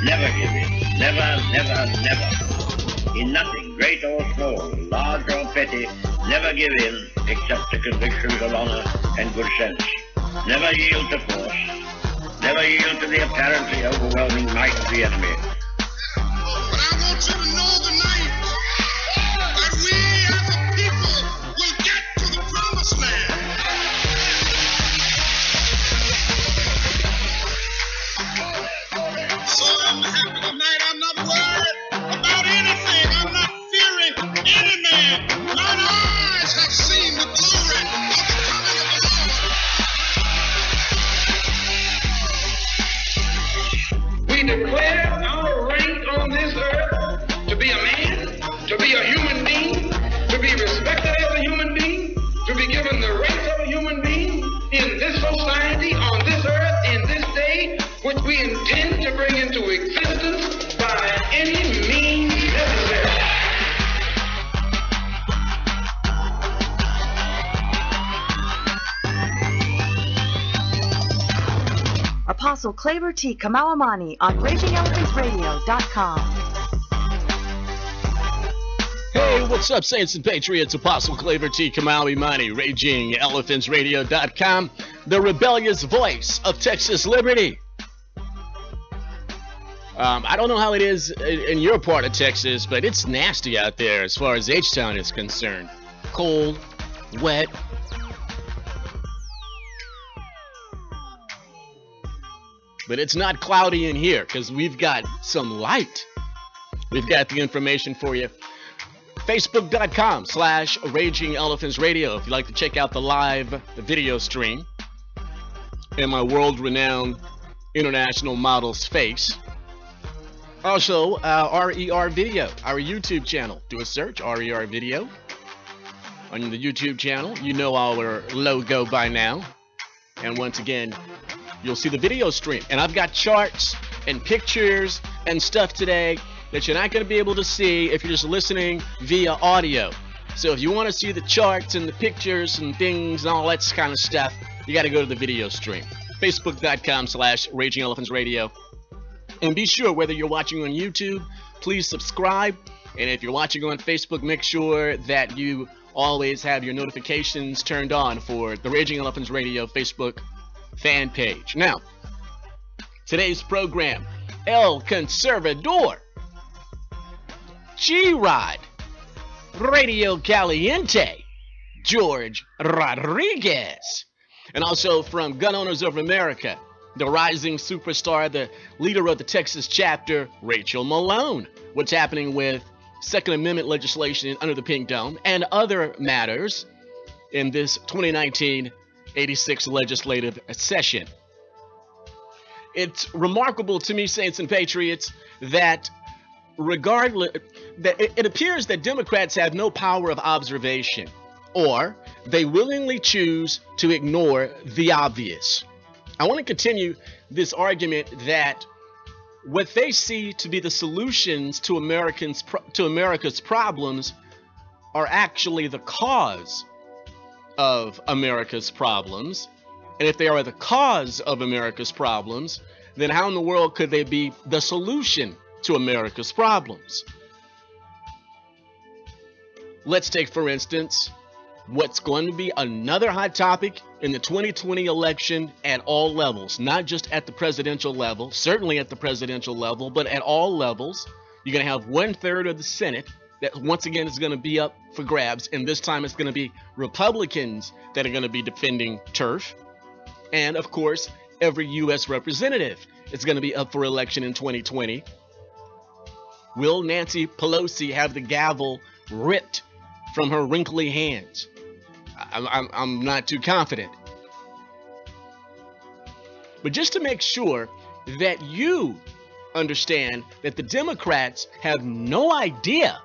Never give in. Never, never, never. In nothing, great or small, large or petty, never give in except to convictions of honor and good sense. Never yield to force. Never yield to the apparently overwhelming might of the enemy. But I want you to know tonight that we as a people will get to the promised land. So I'm happy tonight. I'm not worried about anything. I'm not fearing any man. Mine eyes have seen the glory of the coming of the Lord. We declare our right on this earth to be a man, to be a human being, to be respected as a human being, to be given the rights of a human being in this society, on this earth, in this day, which we intend to bring into existence by any means necessary. Apostle Claver T. Kamau-Imani on RagingElePhantsRadio.com. Hey, what's up, Saints and Patriots? Apostle Claver T. Kamau-Imani, RagingElePhantsRadio.com, the rebellious voice of Texas liberty. I don't know how it is in your part of Texas, but it's nasty out there as far as H-Town is concerned. Cold, wet. But it's not cloudy in here because we've got some light. We've got the information for you. Facebook.com/RagingElePhantsRadio if you'd like to check out the live video stream and my world-renowned international model's face. Also, RER Video, our YouTube channel. Do a search, RER Video, on the YouTube channel. You know our logo by now. And once again, you'll see the video stream. And I've got charts and pictures and stuff today that you're not going to be able to see if you're just listening via audio. So if you want to see the charts and the pictures and things and all that kind of stuff, you got to go to the video stream. Facebook.com/RagingElePhantsRadio. And be sure, whether you're watching on YouTube, please subscribe. And if you're watching on Facebook, make sure that you always have your notifications turned on for the Raging Elephants Radio Facebook fan page. Now, today's program, El Conservador, G-Rod, Radio Caliente, George Rodriguez, and also from Gun Owners of America, the rising superstar, the leader of the Texas chapter, Rachel Malone. What's happening with Second Amendment legislation under the Pink Dome and other matters in this 2019-86 legislative session. It's remarkable to me, Saints and Patriots, that regardless, that it appears that Democrats have no power of observation, or they willingly choose to ignore the obvious. I want to continue this argument that what they see to be the solutions to America's problems are actually the cause of America's problems. And if they are the cause of America's problems, then how in the world could they be the solution to America's problems? Let's take, for instance, what's going to be another hot topic in the 2020 election at all levels, not just at the presidential level, certainly at the presidential level, but at all levels. You're going to have 1/3 of the Senate that once again is going to be up for grabs, and this time it's going to be Republicans that are going to be defending turf. And of course, every U.S. representative is going to be up for election in 2020. Will Nancy Pelosi have the gavel ripped from her wrinkly hands? I'm not too confident. But just to make sure that you understand that the Democrats have no idea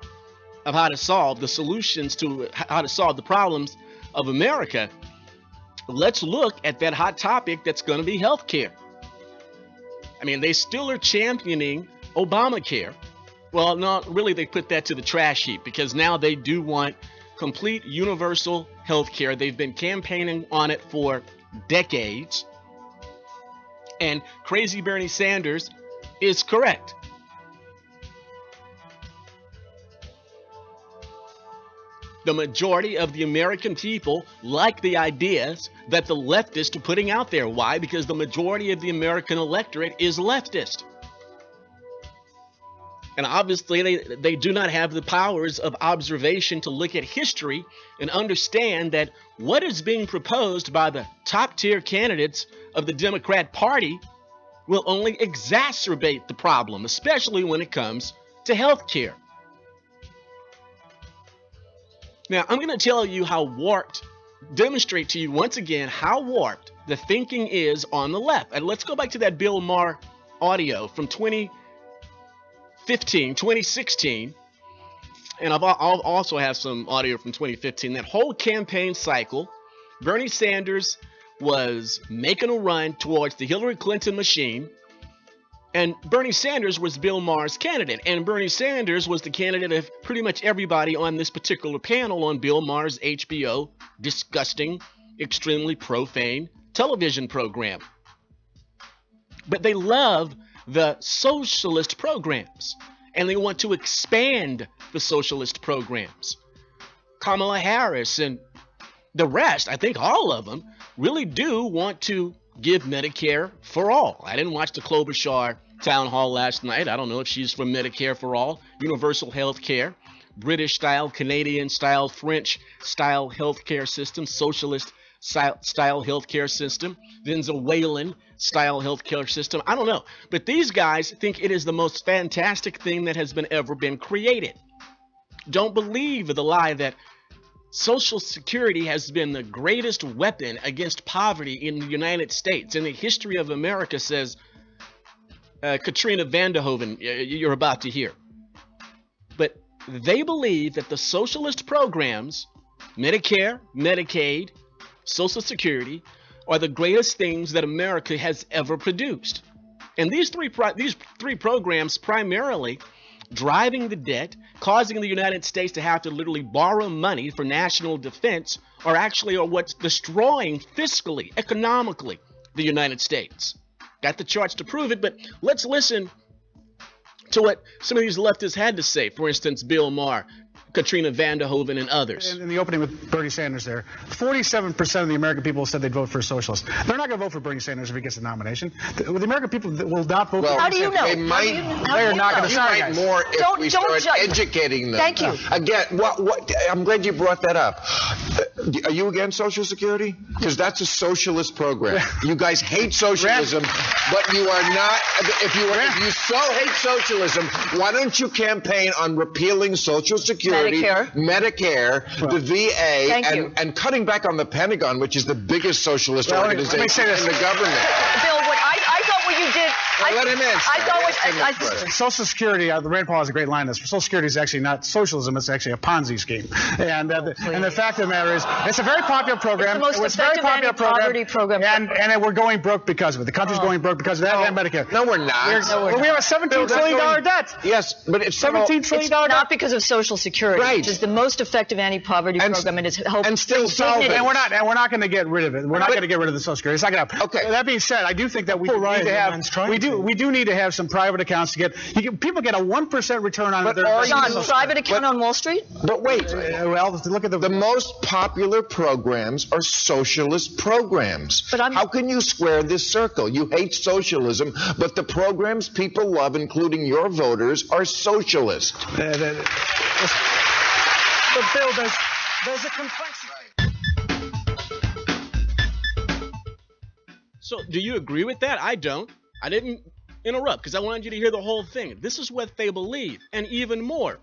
of how to solve the solutions to how to solve the problems of America, let's look at that hot topic that's going to be healthcare. I mean, they still are championing Obamacare. Well, no, really, they put that to the trash heap because now they do want complete universal health care. They've been campaigning on it for decades. And crazy Bernie Sanders is correct. The majority of the American people like the ideas that the leftists are putting out there. Why? Because the majority of the American electorate is leftist. And obviously, they do not have the powers of observation to look at history and understand that what is being proposed by the top-tier candidates of the Democrat Party will only exacerbate the problem, especially when it comes to health care. Now, I'm going to tell you how warped, demonstrate to you once again how warped the thinking is on the left. And let's go back to that Bill Maher audio from 2016, and I'll also have some audio from 2015. That whole campaign cycle, Bernie Sanders was making a run towards the Hillary Clinton machine, and Bernie Sanders was Bill Maher's candidate, and Bernie Sanders was the candidate of pretty much everybody on this particular panel on Bill Maher's HBO disgusting, extremely profane television program. But they love the socialist programs, and they want to expand the socialist programs. Kamala Harris and the rest, I think all of them, really do want to give Medicare for all. I didn't watch the Klobuchar town hall last night. I don't know if she's for Medicare for all, universal health care, British-style, Canadian-style, French-style health care system, socialist-style health care system, Venezuelan-style health care system. I don't know. But these guys think it is the most fantastic thing that has ever been created. Don't believe the lie that Social Security has been the greatest weapon against poverty in the United States. In the history of America, says Katrina Vanderhoeven, you're about to hear. But they believe that the socialist programs, Medicare, Medicaid, Social Security, are the greatest things that America has ever produced. And these three programs primarily driving the debt, causing the United States to have to literally borrow money for national defense, are what's destroying fiscally, economically, the United States. Got the charts to prove it, but let's listen to what some of these leftists had to say. For instance, Bill Maher, Katrina Vanderhoeven, and others. In the opening with Bernie Sanders there, 47% of the American people said they'd vote for a socialist. They're not going to vote for Bernie Sanders if he gets the nomination. The American people will not vote for How do you know? They might. They're not going to decide more if we start educating them. Thank you. Again, I'm glad you brought that up. Are you against Social Security? Because that's a socialist program. You guys hate socialism, but you are not. If you so hate socialism, why don't you campaign on repealing Social Security, Medicare, the VA, and cutting back on the Pentagon, which is the biggest socialist organization in the government? Bill, I thought what you did. Let him answer. Social Security, the Rand Paul has a great line on this. Social Security is actually not socialism; it's actually a Ponzi scheme. And the fact of the matter is, it's a very popular program. It's the most effective anti-poverty program. And we're going broke because of it. The country's going broke because of that and Medicare. No, we're not. We have a $17 trillion debt. Yes, but it's $17 trillion debt. Not because of Social Security, which is the most effective anti-poverty program, and it's helped. And still solve it. And we're not going to get rid of it. We're not going to get rid of the Social Security. It's not going to happen. Okay. That being said, I do think that we do need to have some private accounts to get. People get a 1% return on it. John, private account on Wall Street? But wait. Well, look at the most popular programs are socialist programs. But how can you square this circle? You hate socialism, but the programs people love, including your voters, are socialist. But Bill, there's a complexity. So, do you agree with that? I don't. I didn't interrupt because I wanted you to hear the whole thing. This is what they believe, and even more.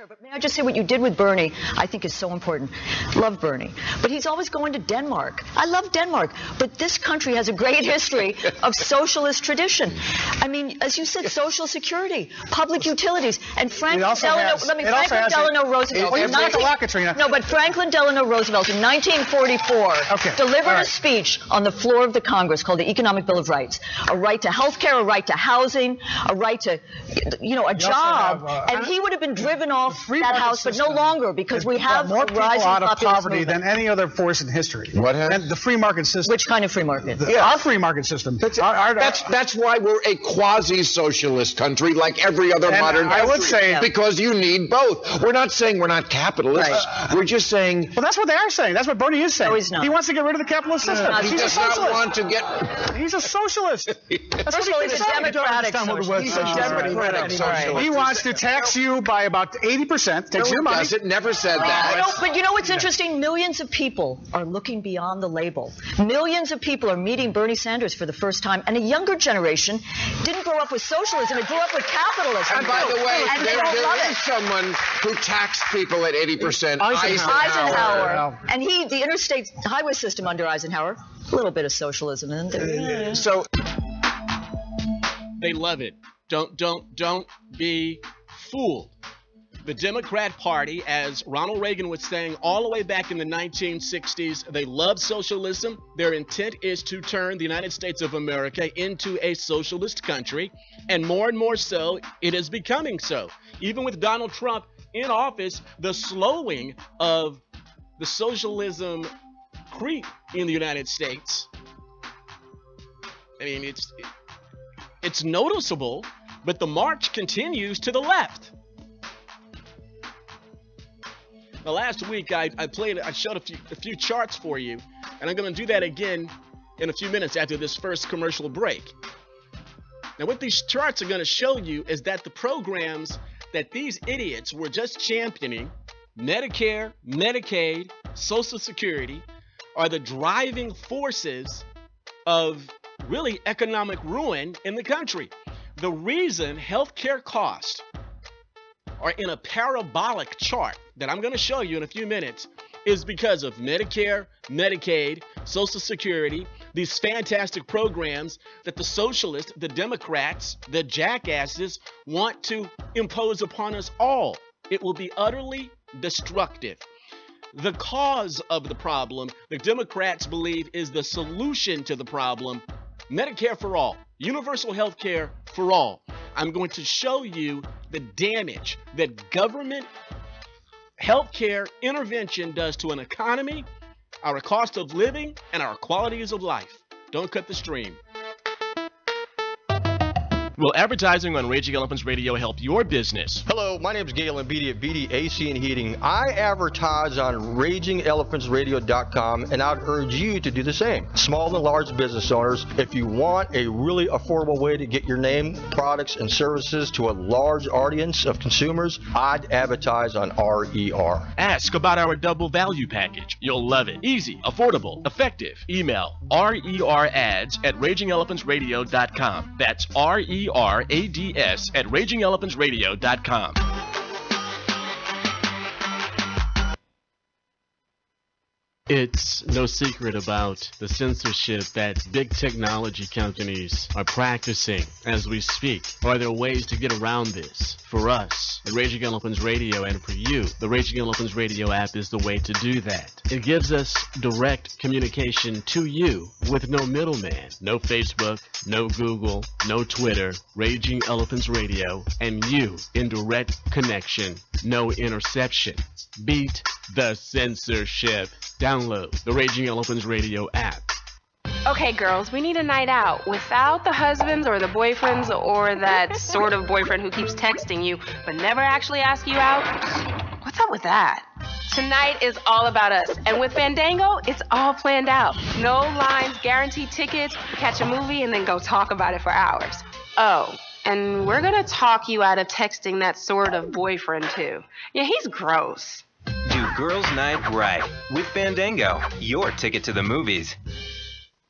But may I just say what you did with Bernie, I think is so important. Love Bernie. But he's always going to Denmark. I love Denmark. But this country has a great history of socialist tradition. I mean, as you said, Social Security, public utilities, and Franklin Delano Roosevelt. No, but Franklin Delano Roosevelt in 1944 delivered a speech on the floor of the Congress called the Economic Bill of Rights. A right to health care, a right to housing, a right to, a job. And he would have been driven off off that house, but no longer because we have more a people rising out of populist poverty movement. than any other force in history. What has? And the free market system. Which kind of free market? Our free market system. That's why we're a quasi-socialist country like every other modern country. I would say because you need both. We're not saying we're not capitalists. Right. We're just saying. Well, that's what they are saying. That's what Bernie is saying. No, he's not. He wants to get rid of the capitalist system. He He's a does not socialist. want to get. He's a socialist. That's First of all, he's a democratic socialist. He's a democratic socialist. He wants to tax you by about 80%. Takes your money. Does it? Never said that. But you know what's interesting? Millions of people are looking beyond the label. Millions of people are meeting Bernie Sanders for the first time, and a younger generation didn't grow up with socialism. It grew up with capitalism. And by the way, and there is someone who taxed people at 80%. Eisenhower. And the interstate highway system under Eisenhower, a little bit of socialism in there. So they love it. Don't be fooled. The Democrat Party, as Ronald Reagan was saying all the way back in the 1960s, they love socialism. Their intent is to turn the United States of America into a socialist country, and more so, it is becoming so. Even with Donald Trump in office, the slowing of the socialism creep in the United States, I mean, it's noticeable, but the march continues to the left. Now, last week I showed a few charts for you, and I'm going to do that again in a few minutes after this first commercial break. Now, what these charts are going to show you is that the programs that these idiots were just championing, Medicare, Medicaid, Social Security, are the driving forces of really economic ruin in the country. The reason healthcare costs are in a parabolic chart that I'm going to show you in a few minutes is because of Medicare, Medicaid, Social Security, these fantastic programs that the socialists, the Democrats, the jackasses want to impose upon us all. It will be utterly destructive. The cause of the problem, the Democrats believe, is the solution to the problem. Medicare for all, universal health care for all. I'm going to show you the damage that government healthcare intervention does to an economy, our cost of living, and our qualities of life. Don't cut the stream. Will advertising on Raging Elephants Radio help your business? Hello, my name is Galen Beatty at Beatty AC and Heating. I advertise on RagingElephantsRadio.com, and I'd urge you to do the same. Small and large business owners, if you want a really affordable way to get your name, products, and services to a large audience of consumers, I'd advertise on RER. Ask about our double value package. You'll love it. Easy, affordable, effective. Email RERads@RagingElephantsRadio.com. That's RERADS at RagingElephantsRadio.com. It's no secret about the censorship that big technology companies are practicing as we speak. Are there ways to get around this? For us, at Raging Elephants Radio, and for you, the Raging Elephants Radio app is the way to do that. It gives us direct communication to you with no middleman. No Facebook, no Google, no Twitter. Raging Elephants Radio and you in direct connection. No interception. Beat the censorship. Download the Raging Elephants Radio app. Okay, girls, we need a night out without the husbands or the boyfriends or that sort of boyfriend who keeps texting you but never actually asks you out. What's up with that? Tonight is all about us, and with Fandango, it's all planned out. No lines, guaranteed tickets, catch a movie, and then go talk about it for hours. Oh, and we're gonna talk you out of texting that sort of boyfriend too. Yeah, he's gross. Do Girls Night right with Fandango, your ticket to the movies.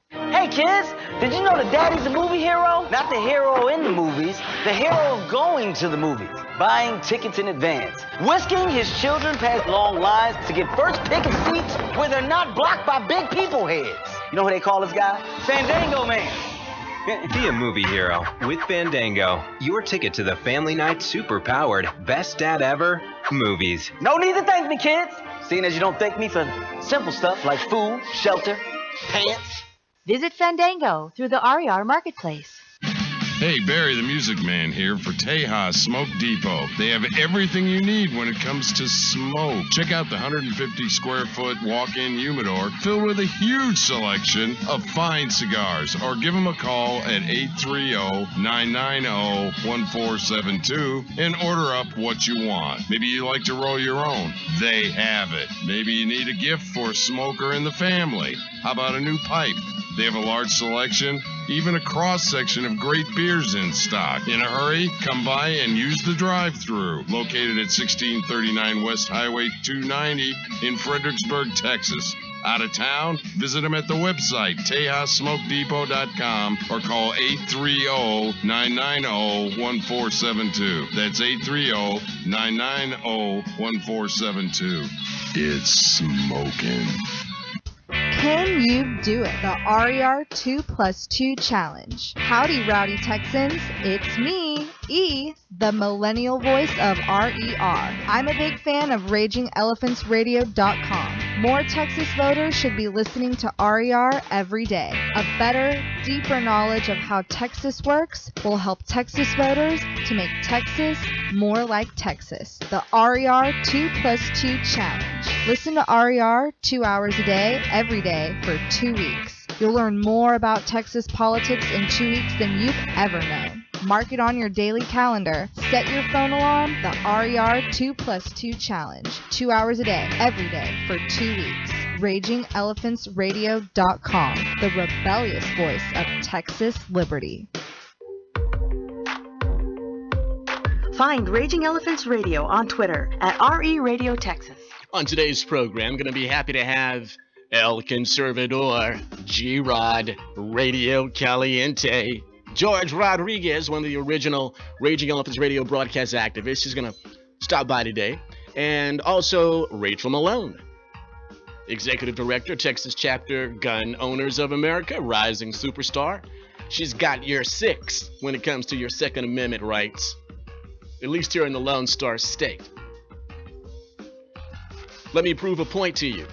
Hey kids, did you know that Daddy's a movie hero? Not the hero in the movies, the hero of going to the movies, buying tickets in advance, whisking his children past long lines to get first pick of seats where they're not blocked by big people heads. You know who they call this guy? Fandango Man. Be a movie hero with Fandango, your ticket to the family night super-powered best dad ever movies. No need to thank me, kids, seeing as you don't thank me for simple stuff like food, shelter, pants. Visit Fandango through the RER Marketplace. Hey, Barry the Music Man here for Tejas Smoke Depot. They have everything you need when it comes to smoke. Check out the 150 square foot walk-in humidor filled with a huge selection of fine cigars, or give them a call at 830-990-1472 and order up what you want. Maybe you like to roll your own. They have it. Maybe you need a gift for a smoker in the family. How about a new pipe? They have a large selection, even a cross-section of great beers in stock. In a hurry, come by and use the drive-thru. Located at 1639 West Highway 290 in Fredericksburg, Texas. Out of town? Visit them at the website, TejasSmokeDepot.com, or call 830-990-1472. That's 830-990-1472. It's smoking. Can you do it? The RER 2+2 Challenge. Howdy, rowdy Texans. It's me, E, the millennial voice of RER. I'm a big fan of RagingElePhantsRadio.com. More Texas voters should be listening to RER every day. A better, deeper knowledge of how Texas works will help Texas voters to make Texas more like Texas. The RER 2+2 Challenge. Listen to RER 2 hours a day, every day, for 2 weeks. You'll learn more about Texas politics in 2 weeks than you've ever known. Mark it on your daily calendar. Set your phone alarm. The RER 2+2 Challenge. 2 hours a day, every day, for 2 weeks. RagingElePhantsRadio.com. The rebellious voice of Texas liberty. Find Raging Elephants Radio on Twitter at RE Radio Texas. On today's program, going to be happy to have El Conservador, G-Rod, Radio Caliente, George Rodriguez, one of the original Raging Elephants Radio broadcast activists. He's going to stop by today. And also Rachel Malone, Executive Director, Texas Chapter Gun Owners of America, rising superstar. She's got your 6 when it comes to your Second Amendment rights, at least here in the Lone Star State. Let me prove a point to you.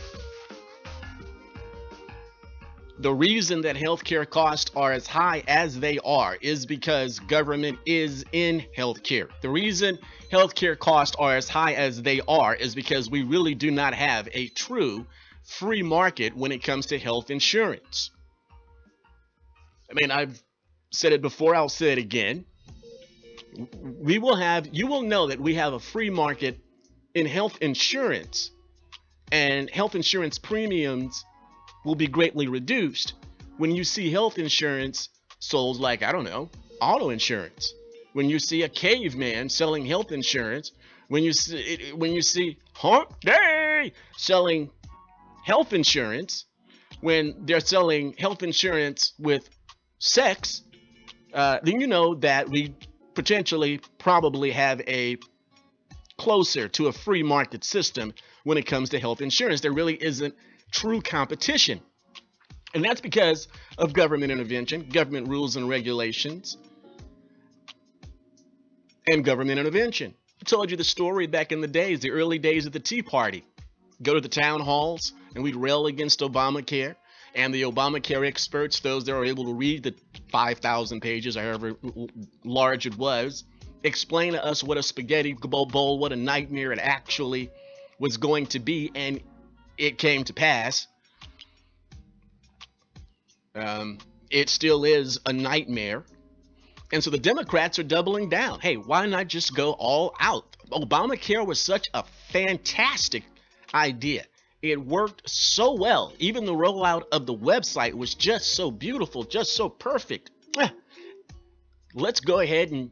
The reason that healthcare costs are as high as they are is because government is in healthcare. The reason healthcare costs are as high as they are is because we really do not have a true free market when it comes to health insurance. I mean, I've said it before, I'll say it again. You will know that we have a free market in health insurance, and health insurance premiums will be greatly reduced when you see health insurance sold like, I don't know, auto insurance. When you see a caveman selling health insurance, when you see Hump Day selling health insurance, when they're selling health insurance with sex, then you know that we potentially probably have a closer to a free market system when it comes to health insurance. There really isn't true competition. And that's because of government intervention, government rules and regulations, and government intervention. I told you the story back in the days, the early days of the Tea Party. Go to the town halls and we'd rail against Obamacare, and the Obamacare experts, those that are able to read the 5,000 pages or however large it was, explain to us what a spaghetti bowl, what a nightmare it actually was going to be, and it came to pass. It still is a nightmare. And so the Democrats are doubling down. Hey, why not just go all out? Obamacare was such a fantastic idea. It worked so well. Even the rollout of the website was just so beautiful, just so perfect. Let's go ahead and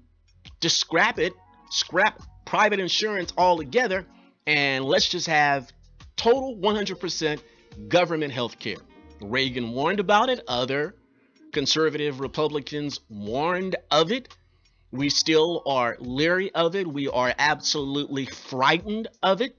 just scrap it, scrap private insurance altogether, and let's just have total 100% government health care. Reagan warned about it. Other conservative Republicans warned of it. We still are leery of it. We are absolutely frightened of it.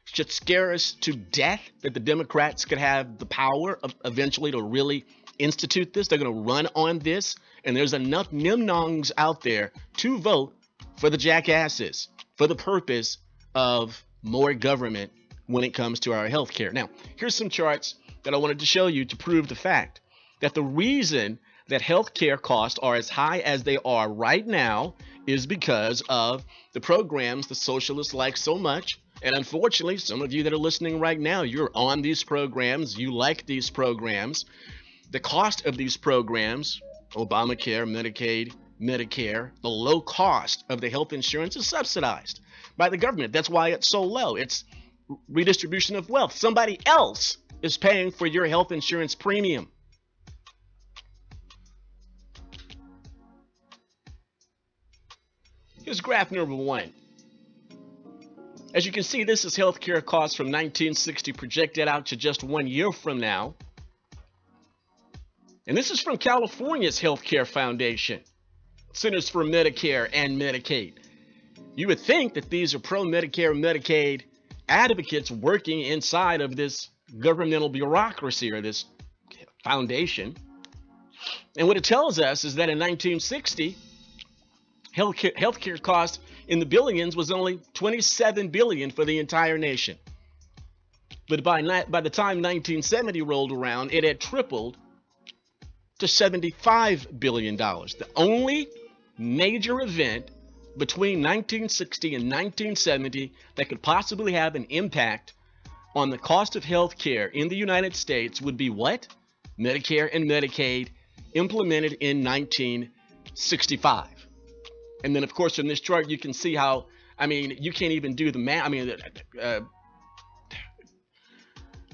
It should scare us to death that the Democrats could have the power of eventually to really institute this. They're going to run on this. And there's enough nimnongs out there to vote for the jackasses for the purpose of more government when it comes to our health care. Now, here's some charts that I wanted to show you to prove the fact that the reason that healthcare costs are as high as they are right now is because of the programs the socialists like so much. And unfortunately, some of you that are listening right now, you're on these programs, you like these programs. The cost of these programs, Obamacare, Medicaid, Medicare, the low cost of the health insurance is subsidized by the government. That's why it's so low. It's redistribution of wealth. Somebody else is paying for your health insurance premium. Here's graph number 1. As you can see, this is healthcare costs from 1960 projected out to just 1 year from now. And this is from California's Healthcare Foundation, Centers for Medicare and Medicaid. You would think that these are pro-Medicare and Medicaid advocates working inside of this governmental bureaucracy or this foundation. And what it tells us is that in 1960, healthcare costs in the billions was only $27 billion for the entire nation. But by the time 1970 rolled around, it had tripled to $75 billion. The only major event between 1960 and 1970 that could possibly have an impact on the cost of health care in the United States would be what? Medicare and Medicaid implemented in 1965. And then, of course, from this chart, you can see how, I mean, you can't even do the math. I mean,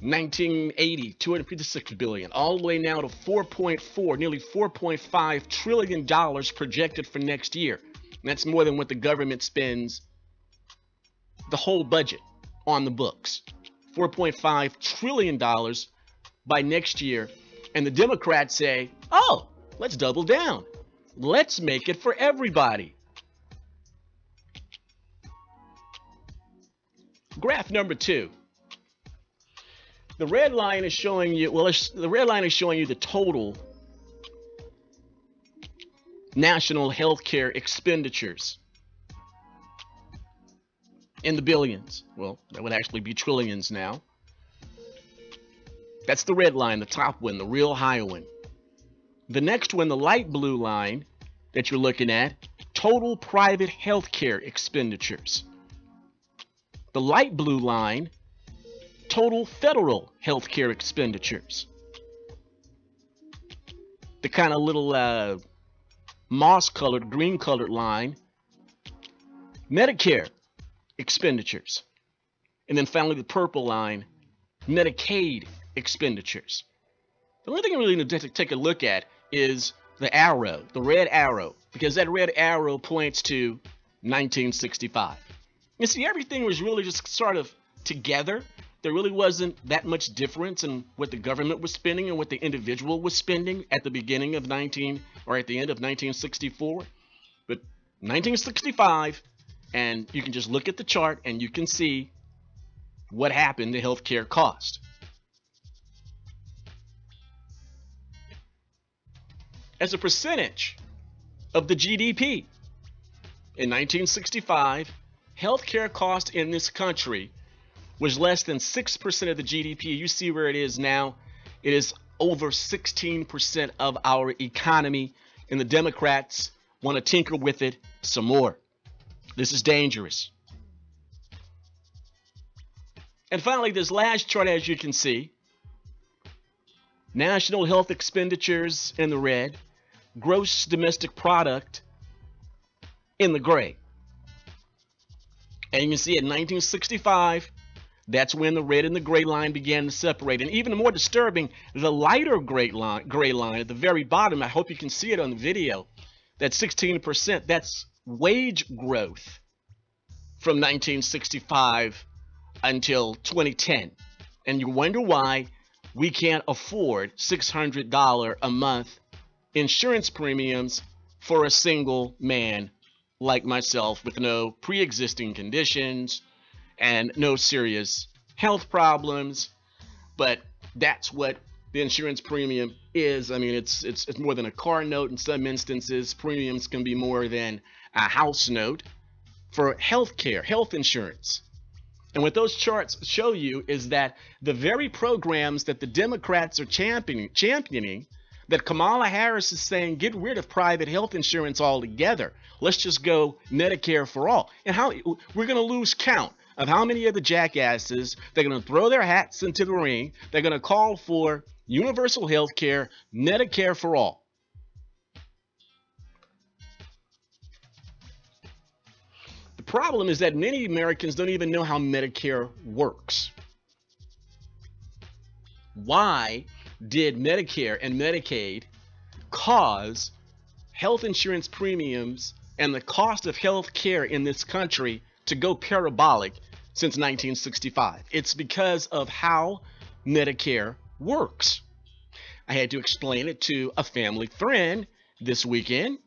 1980, $256 billion, all the way now to 4.4, nearly $4.5 trillion projected for next year. And that's more than what the government spends the whole budget on the books. $4.5 trillion by next year. And the Democrats say, oh, let's double down. Let's make it for everybody. Graph number 2. The red line is showing you, the red line is showing you the total national health care expenditures in the billions. Well, that would actually be trillions now. That's the red line, the top one, the real high one. The next one, the light blue line that you're looking at, total private health care expenditures. The light blue line, total federal health care expenditures. The kind of little moss-colored, green-colored line, Medicare expenditures. And then finally the purple line, Medicaid expenditures. The only thing I really need to take a look at is the arrow, the red arrow, because that red arrow points to 1965. You see, everything was really just sort of together. There really wasn't that much difference in what the government was spending and what the individual was spending at the beginning of at the end of 1964. But 1965, and you can just look at the chart and you can see what happened to healthcare cost. As a percentage of the GDP in 1965, healthcare cost in this country was less than 6% of the GDP. You see where it is now. It is over 16% of our economy, and the Democrats want to tinker with it some more. This is dangerous. And finally, this last chart, as you can see, national health expenditures in the red, gross domestic product in the gray. And you can see in 1965, that's when the red and the gray line began to separate. And even more disturbing, the lighter gray line at the very bottom, I hope you can see it on the video, that 16%, that's wage growth from 1965 until 2010. And you wonder why we can't afford $600 a month insurance premiums for a single man like myself with no pre-existing conditions and no serious health problems. But that's what the insurance premium is. I mean, it's more than a car note in some instances. Premiums can be more than a house note for health care, health insurance. And what those charts show you is that the very programs that the Democrats are championing, that Kamala Harris is saying get rid of private health insurance altogether. Let's just go Medicare for all. And how we're going to lose count of how many of the jackasses they're going to throw their hats into the ring. They're going to call for universal health care, Medicare for all. The problem is that many Americans don't even know how Medicare works. Why did Medicare and Medicaid cause health insurance premiums and the cost of health care in this country to go parabolic since 1965? It's because of how Medicare works. I had to explain it to a family friend this weekend,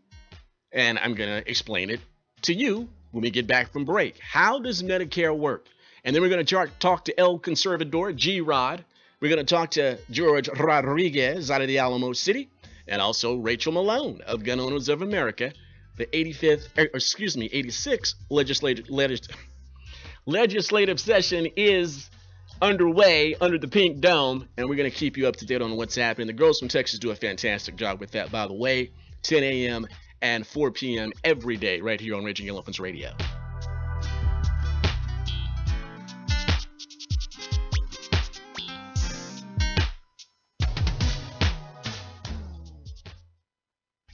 and I'm going to explain it to you when we get back from break. How does Medicare work? And then we're going to talk to El Conservador, G-Rod. We're going to talk to George Rodriguez out of the Alamo City, and also Rachel Malone of Gun Owners of America. The 86th legislative session is underway under the Pink Dome, and we're going to keep you up to date on what's happening. The girls from Texas do a fantastic job with that, by the way. 10 a.m. and 4 p.m. every day right here on Raging Elephants Radio.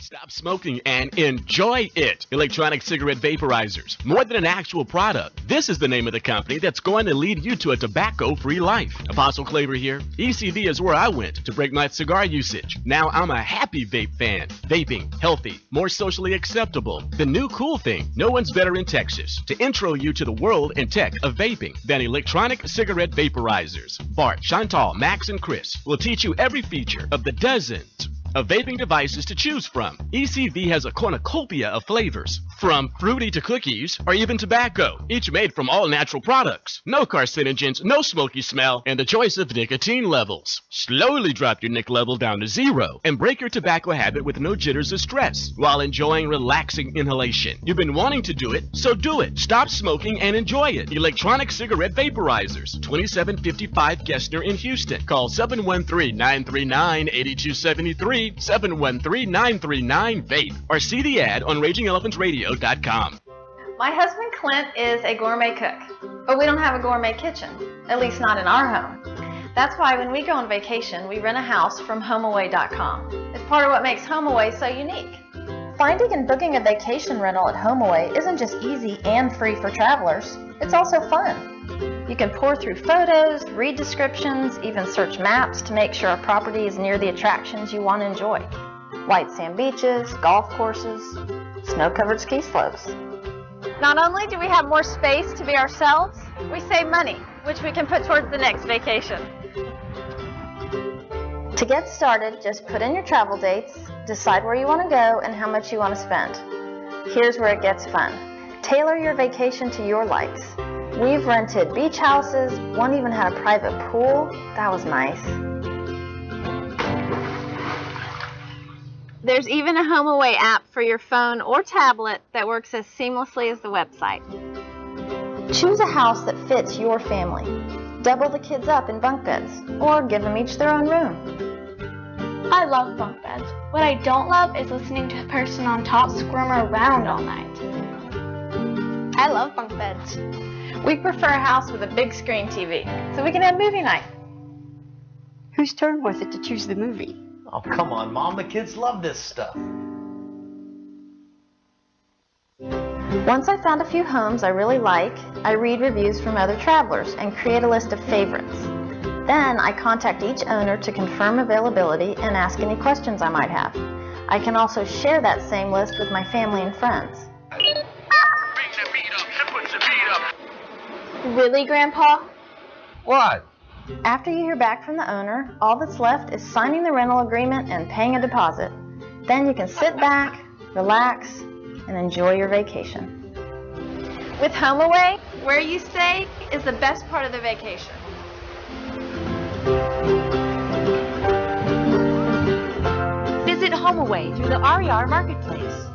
Stop smoking and enjoy it. Electronic cigarette vaporizers. More than an actual product, this is the name of the company that's going to lead you to a tobacco-free life. Apostle Claver here. ECV is where I went to break my cigar usage. Now I'm a happy vape fan. Vaping, healthy, more socially acceptable. The new cool thing. No one's better in Texas to intro you to the world and tech of vaping than electronic cigarette vaporizers. Bart, Chantal, Max, and Chris will teach you every feature of the dozens of vaping devices to choose from. ECV has a cornucopia of flavors, from fruity to cookies or even tobacco, each made from all natural products. No carcinogens, no smoky smell, and the choice of nicotine levels. Slowly drop your nic level down to 0 and break your tobacco habit with no jitters or stress while enjoying relaxing inhalation. You've been wanting to do it, so do it. Stop smoking and enjoy it. Electronic cigarette vaporizers, 2755 Gessner in Houston. Call 713-939-8273. 713-939-VAPE, or see the ad on RagingElephantRadio.com. My husband Clint is a gourmet cook, but we don't have a gourmet kitchen, at least not in our home. That's why when we go on vacation, we rent a house from HomeAway.com. It's part of what makes HomeAway so unique. Finding and booking a vacation rental at HomeAway isn't just easy and free for travelers, it's also fun. You can pour through photos, read descriptions, even search maps to make sure a property is near the attractions you want to enjoy. White sand beaches, golf courses, snow-covered ski slopes. Not only do we have more space to be ourselves, we save money, which we can put towards the next vacation. To get started, just put in your travel dates, decide where you want to go and how much you want to spend. Here's where it gets fun. Tailor your vacation to your likes. We've rented beach houses, one even had a private pool. That was nice. There's even a HomeAway app for your phone or tablet that works as seamlessly as the website. Choose a house that fits your family. Double the kids up in bunk beds, or give them each their own room. I love bunk beds. What I don't love is listening to a person on top squirm around all night. I love bunk beds. We prefer a house with a big screen TV, so we can have movie night. Whose turn was it to choose the movie? Oh, come on, Mom. The kids love this stuff. Once I found a few homes I really like, I read reviews from other travelers and create a list of favorites. Then I contact each owner to confirm availability and ask any questions I might have. I can also share that same list with my family and friends. Really, Grandpa? What? After you hear back from the owner, all that's left is signing the rental agreement and paying a deposit. Then you can sit back, relax, and enjoy your vacation. With HomeAway, where you stay is the best part of the vacation. Visit HomeAway through the RER Marketplace.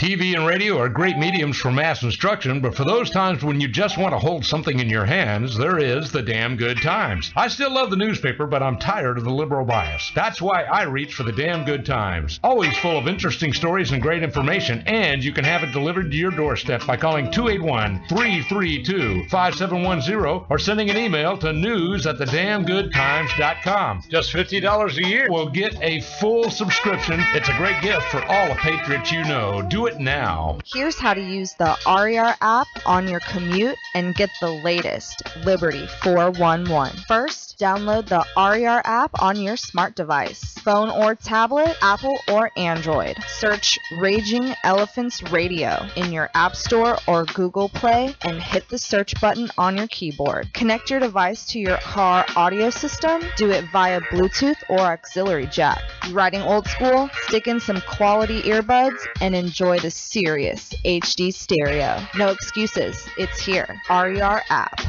TV and radio are great mediums for mass instruction, but for those times when you just want to hold something in your hands, there is the Damn Good Times. I still love the newspaper, but I'm tired of the liberal bias. That's why I reach for the Damn Good Times. Always full of interesting stories and great information, and you can have it delivered to your doorstep by calling 281-332-5710 or sending an email to news@thedamngoodtimes.com. Just $50 a year will get a full subscription. It's a great gift for all the patriots you know. Do it now. Here's how to use the RER app on your commute and get the latest Liberty 411. First, download the RER app on your smart device, phone or tablet, Apple or Android. Search Raging Elephants Radio in your App Store or Google Play and hit the search button on your keyboard. Connect your device to your car audio system. Do it via Bluetooth or auxiliary jack. You riding old school? Stick in some quality earbuds and enjoy the serious HD stereo. No excuses. It's here. RER app.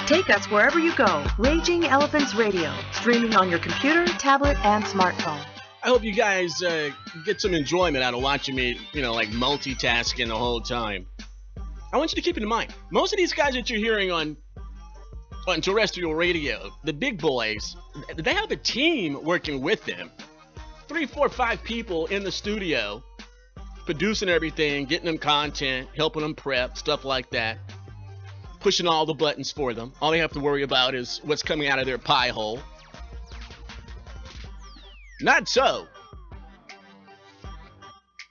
Take us wherever you go. Raging Elephants Radio, streaming on your computer, tablet, and smartphone. I hope you guys get some enjoyment out of watching me, like multitasking the whole time. I want you to keep it in mind. Most of these guys that you're hearing on terrestrial radio, the big boys, they have a team working with them. 3, 4, 5 people in the studio producing everything, getting them content, helping them prep, stuff like that. Pushing all the buttons for them. All they have to worry about is what's coming out of their pie hole. Not so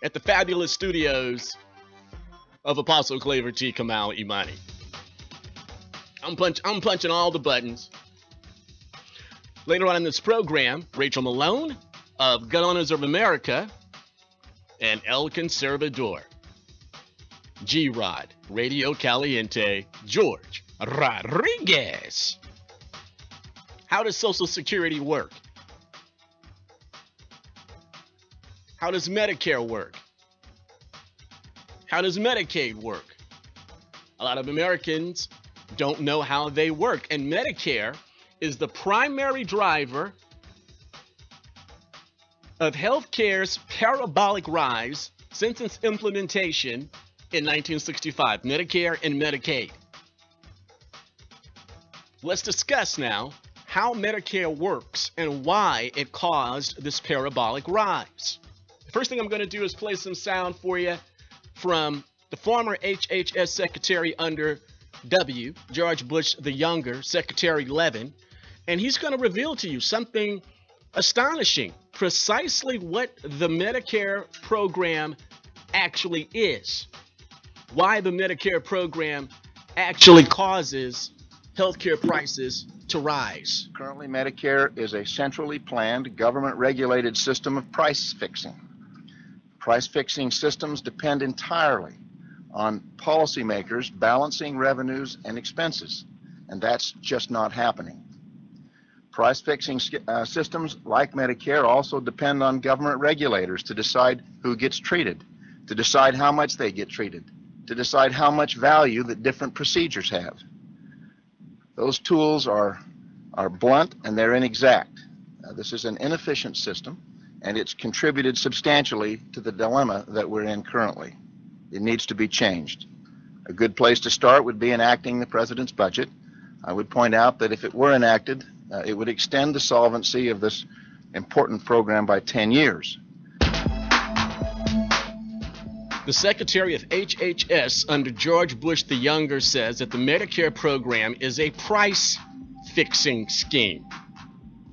at the fabulous studios of Apostle Claver T. Kamau-Imani. I'm punching all the buttons. Later on in this program, Rachel Malone of Gun Owners of America and El Conservador. G-Rod, Radio Caliente, George Rodriguez. How does Social Security work? How does Medicare work? How does Medicaid work? A lot of Americans don't know how they work, and Medicare is the primary driver of healthcare's parabolic rise since its implementation in 1965, Medicare and Medicaid. Let's discuss now how Medicare works and why it caused this parabolic rise. The first thing I'm going to do is play some sound for you from the former HHS Secretary under W, George Bush the Younger, Secretary Levin, and he's going to reveal to you something astonishing, precisely what the Medicare program actually is. Why the Medicare program actually causes healthcare prices to rise. Currently, Medicare is a centrally planned, government-regulated system of price fixing. Price-fixing systems depend entirely on policymakers balancing revenues and expenses, and that's just not happening. Price-fixing systems like Medicare also depend on government regulators to decide who gets treated, to decide how much they get treated, to decide how much value that different procedures have. Those tools are blunt and they're inexact. This is an inefficient system, and it's contributed substantially to the dilemma that we're in currently. It needs to be changed. A good place to start would be enacting the president's budget. I would point out that if it were enacted, it would extend the solvency of this important program by 10 years. The Secretary of HHS under George Bush the Younger says that the Medicare program is a price-fixing scheme.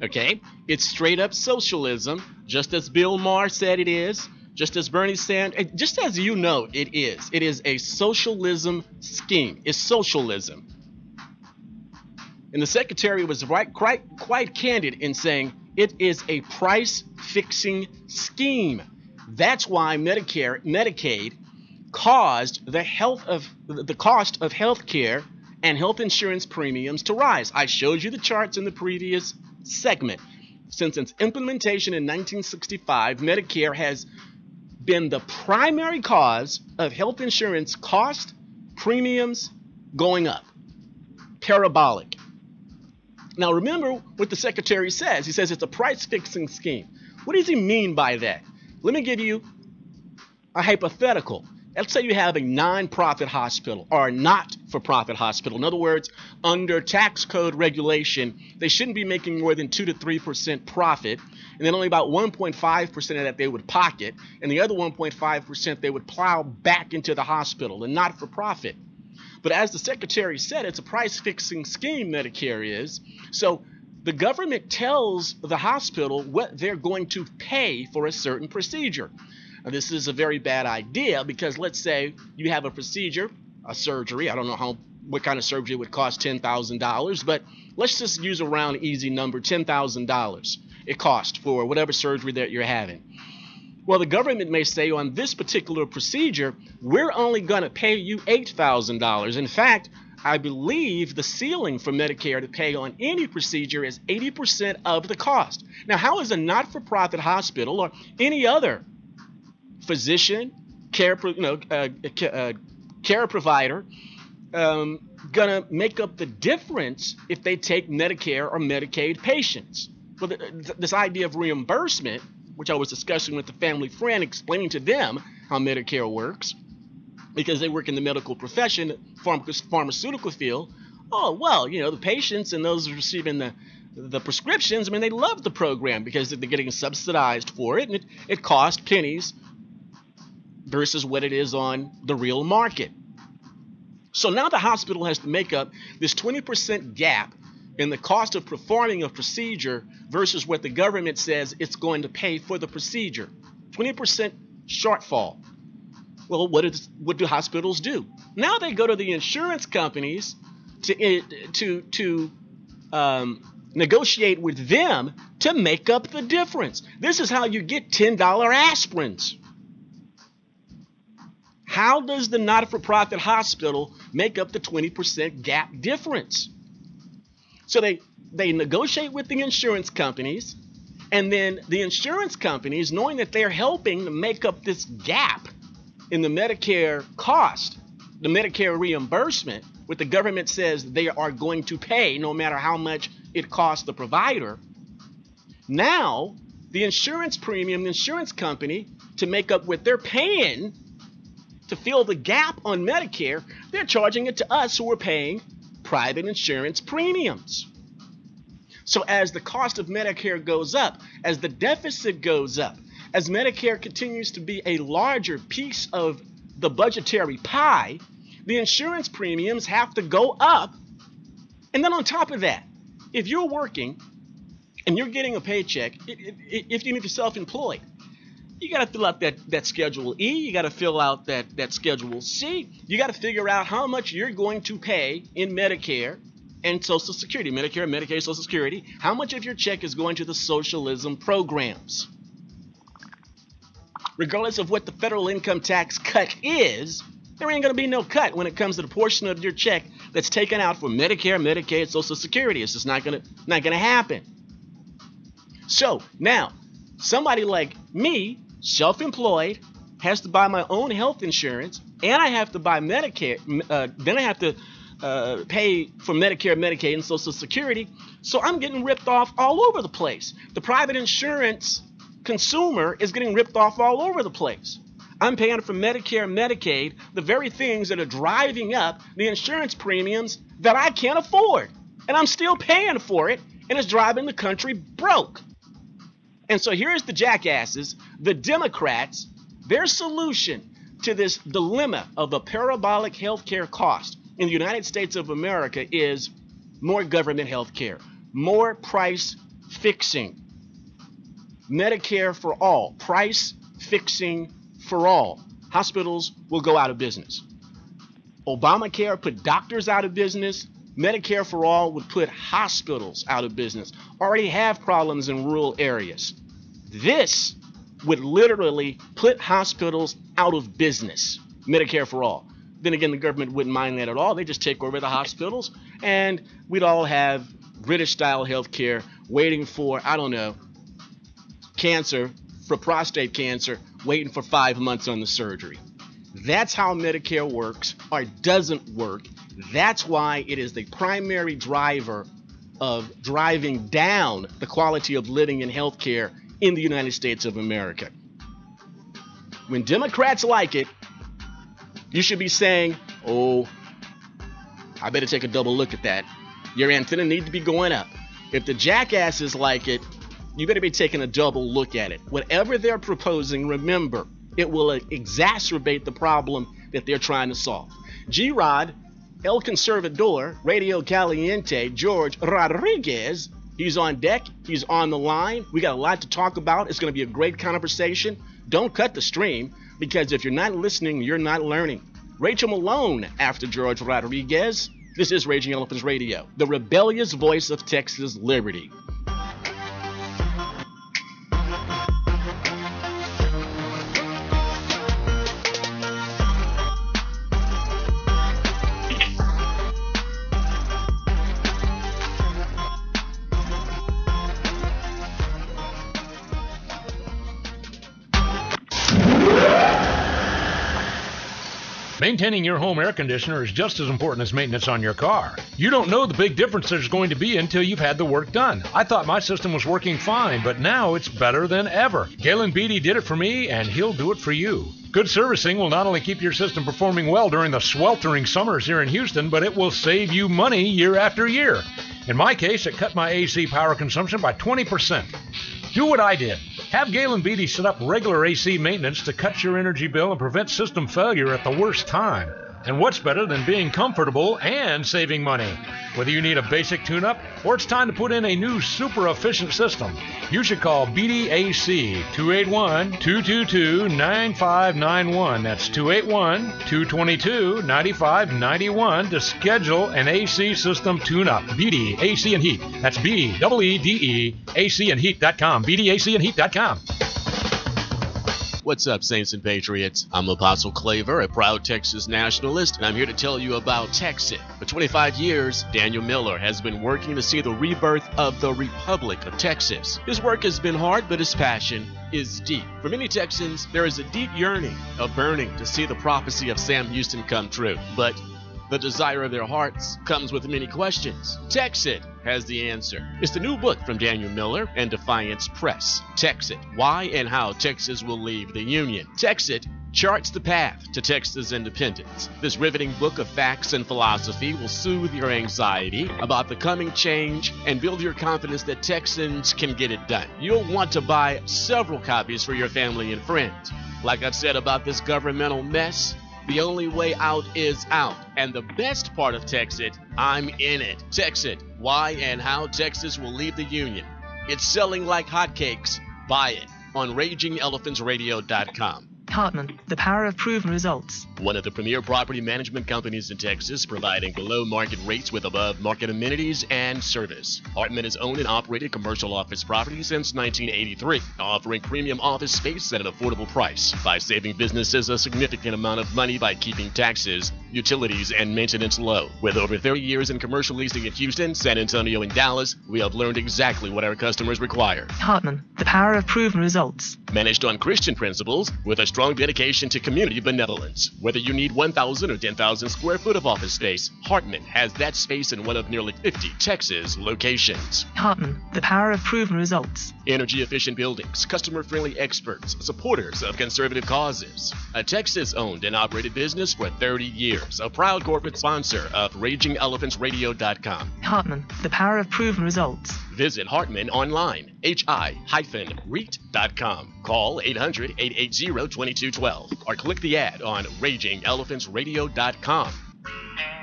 Okay? It's straight-up socialism, just as Bill Maher said it is, just as Bernie Sanders, just as you know it is. It is a socialism scheme. It's socialism. And the Secretary was quite candid in saying it is a price-fixing scheme. That's why Medicaid caused the cost of health care and health insurance premiums to rise. I showed you the charts in the previous segment. Since its implementation in 1965, Medicare has been the primary cause of health insurance cost premiums going up. Parabolic. Now remember what the Secretary says. He says it's a price-fixing scheme. What does he mean by that? Let me give you a hypothetical. Let's say you have a non-profit hospital or a not-for-profit hospital. In other words, under tax code regulation, they shouldn't be making more than 2 to 3% profit, and then only about 1.5% of that they would pocket, and the other 1.5% they would plow back into the hospital, and not-for-profit. But as the secretary said, it's a price-fixing scheme, Medicare is. So the government tells the hospital what they're going to pay for a certain procedure. Now, this is a very bad idea because let's say you have a procedure, a surgery. I don't know what kind of surgery would cost $10,000, but let's just use a round easy number, $10,000 it costs for whatever surgery that you're having. Well, the government may say on this particular procedure, we're only going to pay you $8,000. In fact, I believe the ceiling for Medicare to pay on any procedure is 80% of the cost. Now, how is a not-for-profit hospital or any other physician, care provider gonna make up the difference if they take Medicare or Medicaid patients? Well, this idea of reimbursement, which I was discussing with a family friend, explaining to them how Medicare works, because they work in the medical profession, pharmaceutical field. Oh, well, the patients and those receiving the prescriptions, I mean, they love the program because they're getting subsidized for it, and it costs pennies versus what it is on the real market. So now the hospital has to make up this 20% gap in the cost of performing a procedure versus what the government says it's going to pay for the procedure. 20% shortfall. Well, what do hospitals do? Now they go to the insurance companies to negotiate with them to make up the difference. This is how you get $10 aspirins. How does the not-for-profit hospital make up the 20% gap difference? So they negotiate with the insurance companies, and then the insurance companies, knowing that they're helping to make up this gap in the Medicare cost, the Medicare reimbursement, what the government says they are going to pay no matter how much it costs the provider. Now, the insurance premium, the insurance company, to make up what they're paying to fill the gap on Medicare, they're charging it to us who are paying private insurance premiums. So as the cost of Medicare goes up, as the deficit goes up, as Medicare continues to be a larger piece of the budgetary pie, the insurance premiums have to go up. And then on top of that, if you're working and you're getting a paycheck, if you're self-employed, you got to fill out that Schedule E. You got to fill out that Schedule C. You got to figure out how much you're going to pay in Medicare and Social Security. Medicare, Medicaid, Social Security. How much of your check is going to the socialism programs? Regardless of what the federal income tax cut is, there ain't going to be no cut when it comes to the portion of your check that's taken out for Medicare, Medicaid, Social Security. It's just not going to happen. So now, somebody like me, self-employed, has to buy my own health insurance, and I have to buy Medicare. Then I have to pay for Medicare, Medicaid, and Social Security. So I'm getting ripped off all over the place. The private insurance consumer is getting ripped off all over the place. I'm paying for Medicare and Medicaid, the very things that are driving up the insurance premiums that I can't afford. And I'm still paying for it, and it's driving the country broke. And so here's the jackasses, the Democrats, their solution to this dilemma of a parabolic health care cost in the United States of America is more government health care, more price fixing. Medicare for all, price fixing for all. Hospitals will go out of business. Obamacare put doctors out of business. Medicare for all would put hospitals out of business. Already have problems in rural areas. This would literally put hospitals out of business. Medicare for all. Then again, the government wouldn't mind that at all. They just take over the hospitals, and we'd all have British-style health care waiting for, I don't know, cancer, for prostate cancer, waiting for 5 months on the surgery. That's how Medicare works or doesn't work. That's why it is the primary driver of driving down the quality of living in healthcare in the United States of America. When Democrats like it, you should be saying, oh, I better take a double look at that. Your antenna need to be going up. If the jackasses like it, you better be taking a double look at it. Whatever they're proposing, remember, it will exacerbate the problem that they're trying to solve. G-Rod, El Conservador, Radio Caliente, George Rodriguez, he's on deck. He's on the line. We got a lot to talk about. It's going to be a great conversation. Don't cut the stream, because if you're not listening, you're not learning. Rachel Malone after George Rodriguez. This is Raging Elephants Radio, the rebellious voice of Texas liberty. Maintaining your home air conditioner is just as important as maintenance on your car. You don't know the big difference there's going to be until you've had the work done. I thought my system was working fine, but now it's better than ever. Galen Beatty did it for me, and he'll do it for you. Good servicing will not only keep your system performing well during the sweltering summers here in Houston, but it will save you money year after year. In my case, it cut my AC power consumption by 20%. Do what I did. Have Galen Beatty set up regular AC maintenance to cut your energy bill and prevent system failure at the worst time. And what's better than being comfortable and saving money? Whether you need a basic tune-up or it's time to put in a new super efficient system, you should call Beatty AC 281-222-9591. That's 281-222-9591 to schedule an AC system tune-up. Beatty AC and Heat. That's B-E-E-D-E ACandHeat.com. BeattyACandHeat.com. What's up, Saints and Patriots? I'm Apostle Claver, a proud Texas nationalist, and I'm here to tell you about Texit. For 25 years, Daniel Miller has been working to see the rebirth of the Republic of Texas. His work has been hard, but his passion is deep. For many Texans, there is a deep yearning, a burning to see the prophecy of Sam Houston come true. But the desire of their hearts comes with many questions. Texit has the answer. It's the new book from Daniel Miller and Defiance Press. Texit, Why and How Texas Will Leave the Union. Texit charts the path to Texas independence. This riveting book of facts and philosophy will soothe your anxiety about the coming change and build your confidence that Texans can get it done. You'll want to buy several copies for your family and friends. Like I've said about this governmental mess, the only way out is out. And the best part of Texit, I'm in it. Texit, Why and How Texas Will Leave the Union. It's selling like hotcakes. Buy it on RagingElePhantsRadio.com. Hartman, the power of proven results. One of the premier property management companies in Texas, providing below market rates with above market amenities and service. Hartman has owned and operated commercial office properties since 1983, offering premium office space at an affordable price by saving businesses a significant amount of money by keeping taxes, utilities, and maintenance low. With over 30 years in commercial leasing in Houston, San Antonio, and Dallas, we have learned exactly what our customers require. Hartman, the power of proven results. Managed on Christian principles with a strong dedication to community benevolence. Whether you need 1,000 or 10,000 square foot of office space, Hartman has that space in one of nearly 50 Texas locations. Hartman, the power of proven results. Energy efficient buildings, customer friendly experts, supporters of conservative causes. A Texas owned and operated business for 30 years. A proud corporate sponsor of RagingElePhantsRadio.com. Hartman, the power of proven results. Visit Hartman online, hi-REIT.com. Call 800-880-2212 or click the ad on RagingElePhantsRadio.com.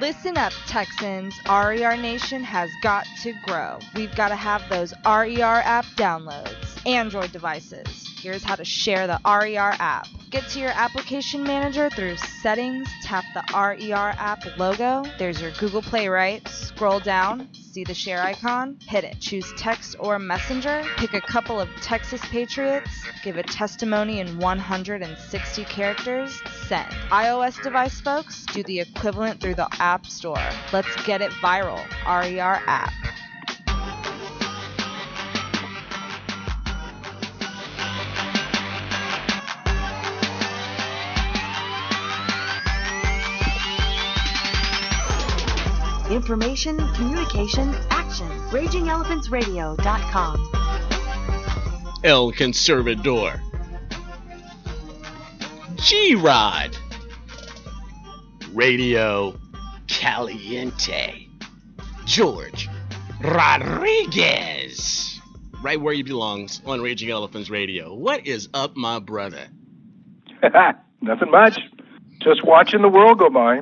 Listen up, Texans. RER Nation has got to grow. We've got to have those RER app downloads. Android devices. Here's how to share the RER app. Get to your application manager through Settings, tap the RER app logo. There's your Google Play right. Scroll down, see the share icon, hit it. Choose text or messenger. Pick a couple of Texas Patriots. Give a testimony in 160 characters. Send. iOS device folks, do the equivalent through the App Store. Let's get it viral. RER app. Information, communication, action. RagingElePhantsRadio.com. El Conservador. G-Rod. Radio Caliente. George Rodriguez. Right where he belongs on Raging Elephants Radio. What is up, my brother? Nothing much. Just watching the world go by.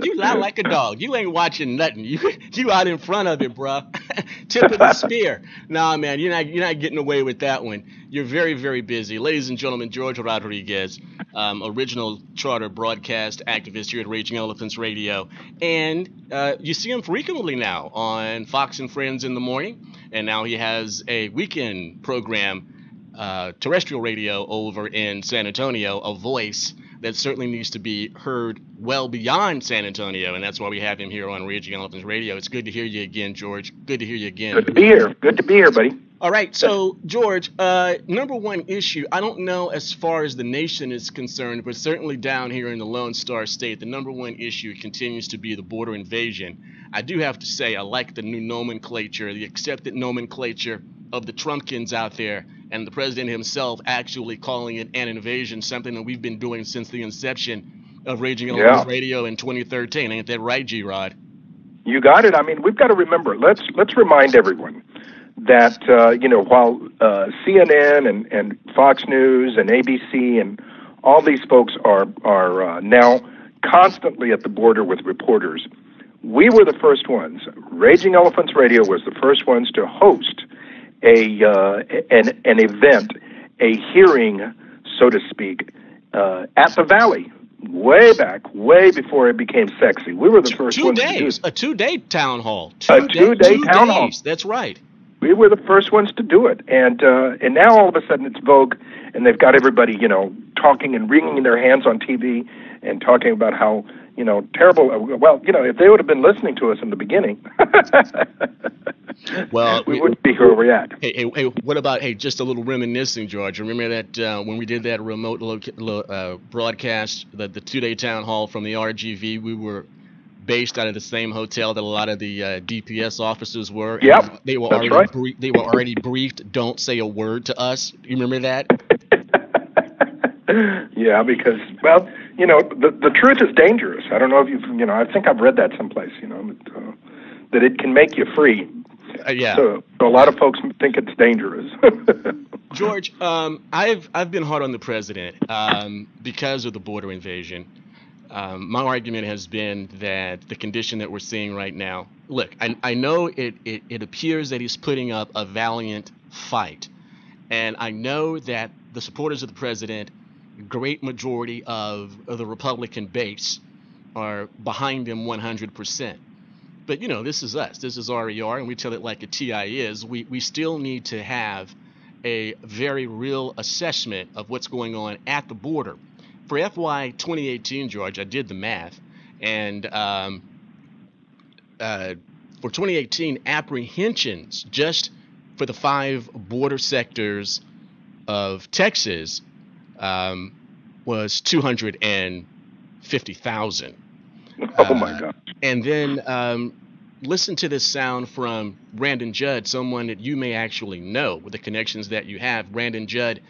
You lie like a dog. You ain't watching nothing. You out in front of it, bruh. Tip of the spear. Nah, man, you're not getting away with that one. You're very, very busy. Ladies and gentlemen, George Rodriguez, original charter broadcast activist here at Raging Elephants Radio. And you see him frequently now on Fox and Friends in the morning. And now he has a weekend program, terrestrial radio over in San Antonio, a voice that certainly needs to be heard well beyond San Antonio, and that's why we have him here on Raging Elephants Radio. It's good to hear you again, George. Good to hear you again. Good to be here. Good to be here, buddy. All right, so, George, number one issue, I don't know as far as the nation is concerned, but certainly down here in the Lone Star State, the number one issue continues to be the border invasion. I do have to say I like the new nomenclature, the accepted nomenclature of the Trumpkins out there, and the president himself actually calling it an invasion, something that we've been doing since the inception of Raging Elephants Radio in 2013. Ain't that right, G-Rod? You got it. I mean, we've got to remember, let's remind everyone that, while CNN and Fox News and ABC and all these folks are now constantly at the border with reporters, we were the first ones. Raging Elephants Radio was the first ones to host an event, a hearing, so to speak, at the Valley, way back, way before it became sexy. We were the first ones to do it. A two-day town hall. A two-day town hall. That's right. We were the first ones to do it, and now all of a sudden it's vogue, and they've got everybody, talking and wringing their hands on TV and talking about how, terrible. Well, if they would have been listening to us in the beginning, well, we wouldn't be where we're at. Hey, what about just a little reminiscing, George? Remember that when we did that remote broadcast, the two-day town hall from the RGV, we were based out of the same hotel that a lot of the DPS officers were. Yep, they were that's already right. They were already briefed. Don't say a word to us. You remember that? Yeah, because the truth is dangerous. I don't know if you've I think I've read that someplace. That it can make you free. Yeah. So a lot of folks think it's dangerous. George, I've been hard on the president because of the border invasion. My argument has been that the condition that we're seeing right now, look, I know it appears that he's putting up a valiant fight. And I know that the supporters of the president, great majority of the Republican base, are behind him 100%. But, this is us. This is RER, and we tell it like a TI is. We still need to have a very real assessment of what's going on at the border. For FY 2018, George, I did the math, and for 2018, apprehensions just for the 5 border sectors of Texas was 250,000. Oh, my God. And then listen to this sound from Brandon Judd, someone that you may actually know with the connections that you have. Brandon Judd,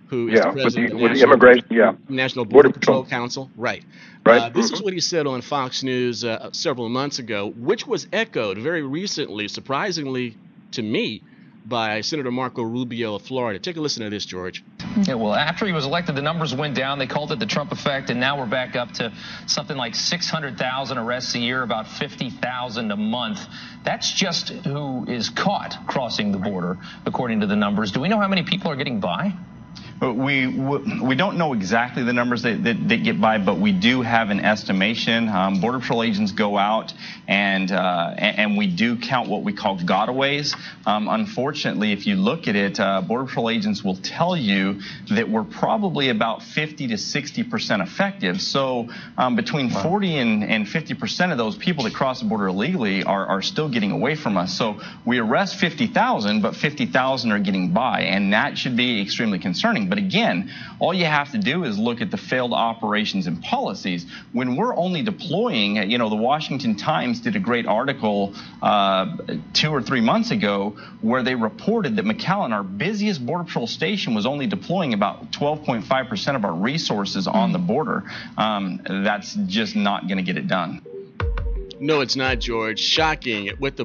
who is the president of the National Border Patrol Council. Right. This is what he said on Fox News several months ago, which was echoed very recently, surprisingly to me, by Senator Marco Rubio of Florida. Take a listen to this, George. Yeah, well, after he was elected, the numbers went down. They called it the Trump effect, and now we're back up to something like 600,000 arrests a year, about 50,000 a month. That's just who is caught crossing the border, according to the numbers. Do we know how many people are getting by? We don't know exactly the numbers that get by, but we do have an estimation. Border Patrol agents go out and we do count what we call gotaways. Unfortunately, if you look at it, Border Patrol agents will tell you that we're probably about 50 to 60% effective. So between 40 and 50% of those people that cross the border illegally are still getting away from us. So we arrest 50,000, but 50,000 are getting by, and that should be extremely concerning. But again, all you have to do is look at the failed operations and policies. When we're only deploying, the Washington Times did a great article 2 or 3 months ago where they reported that McAllen, our busiest Border Patrol station, was only deploying about 12.5% of our resources on the border. That's just not going to get it done. No, it's not, George. Shocking. What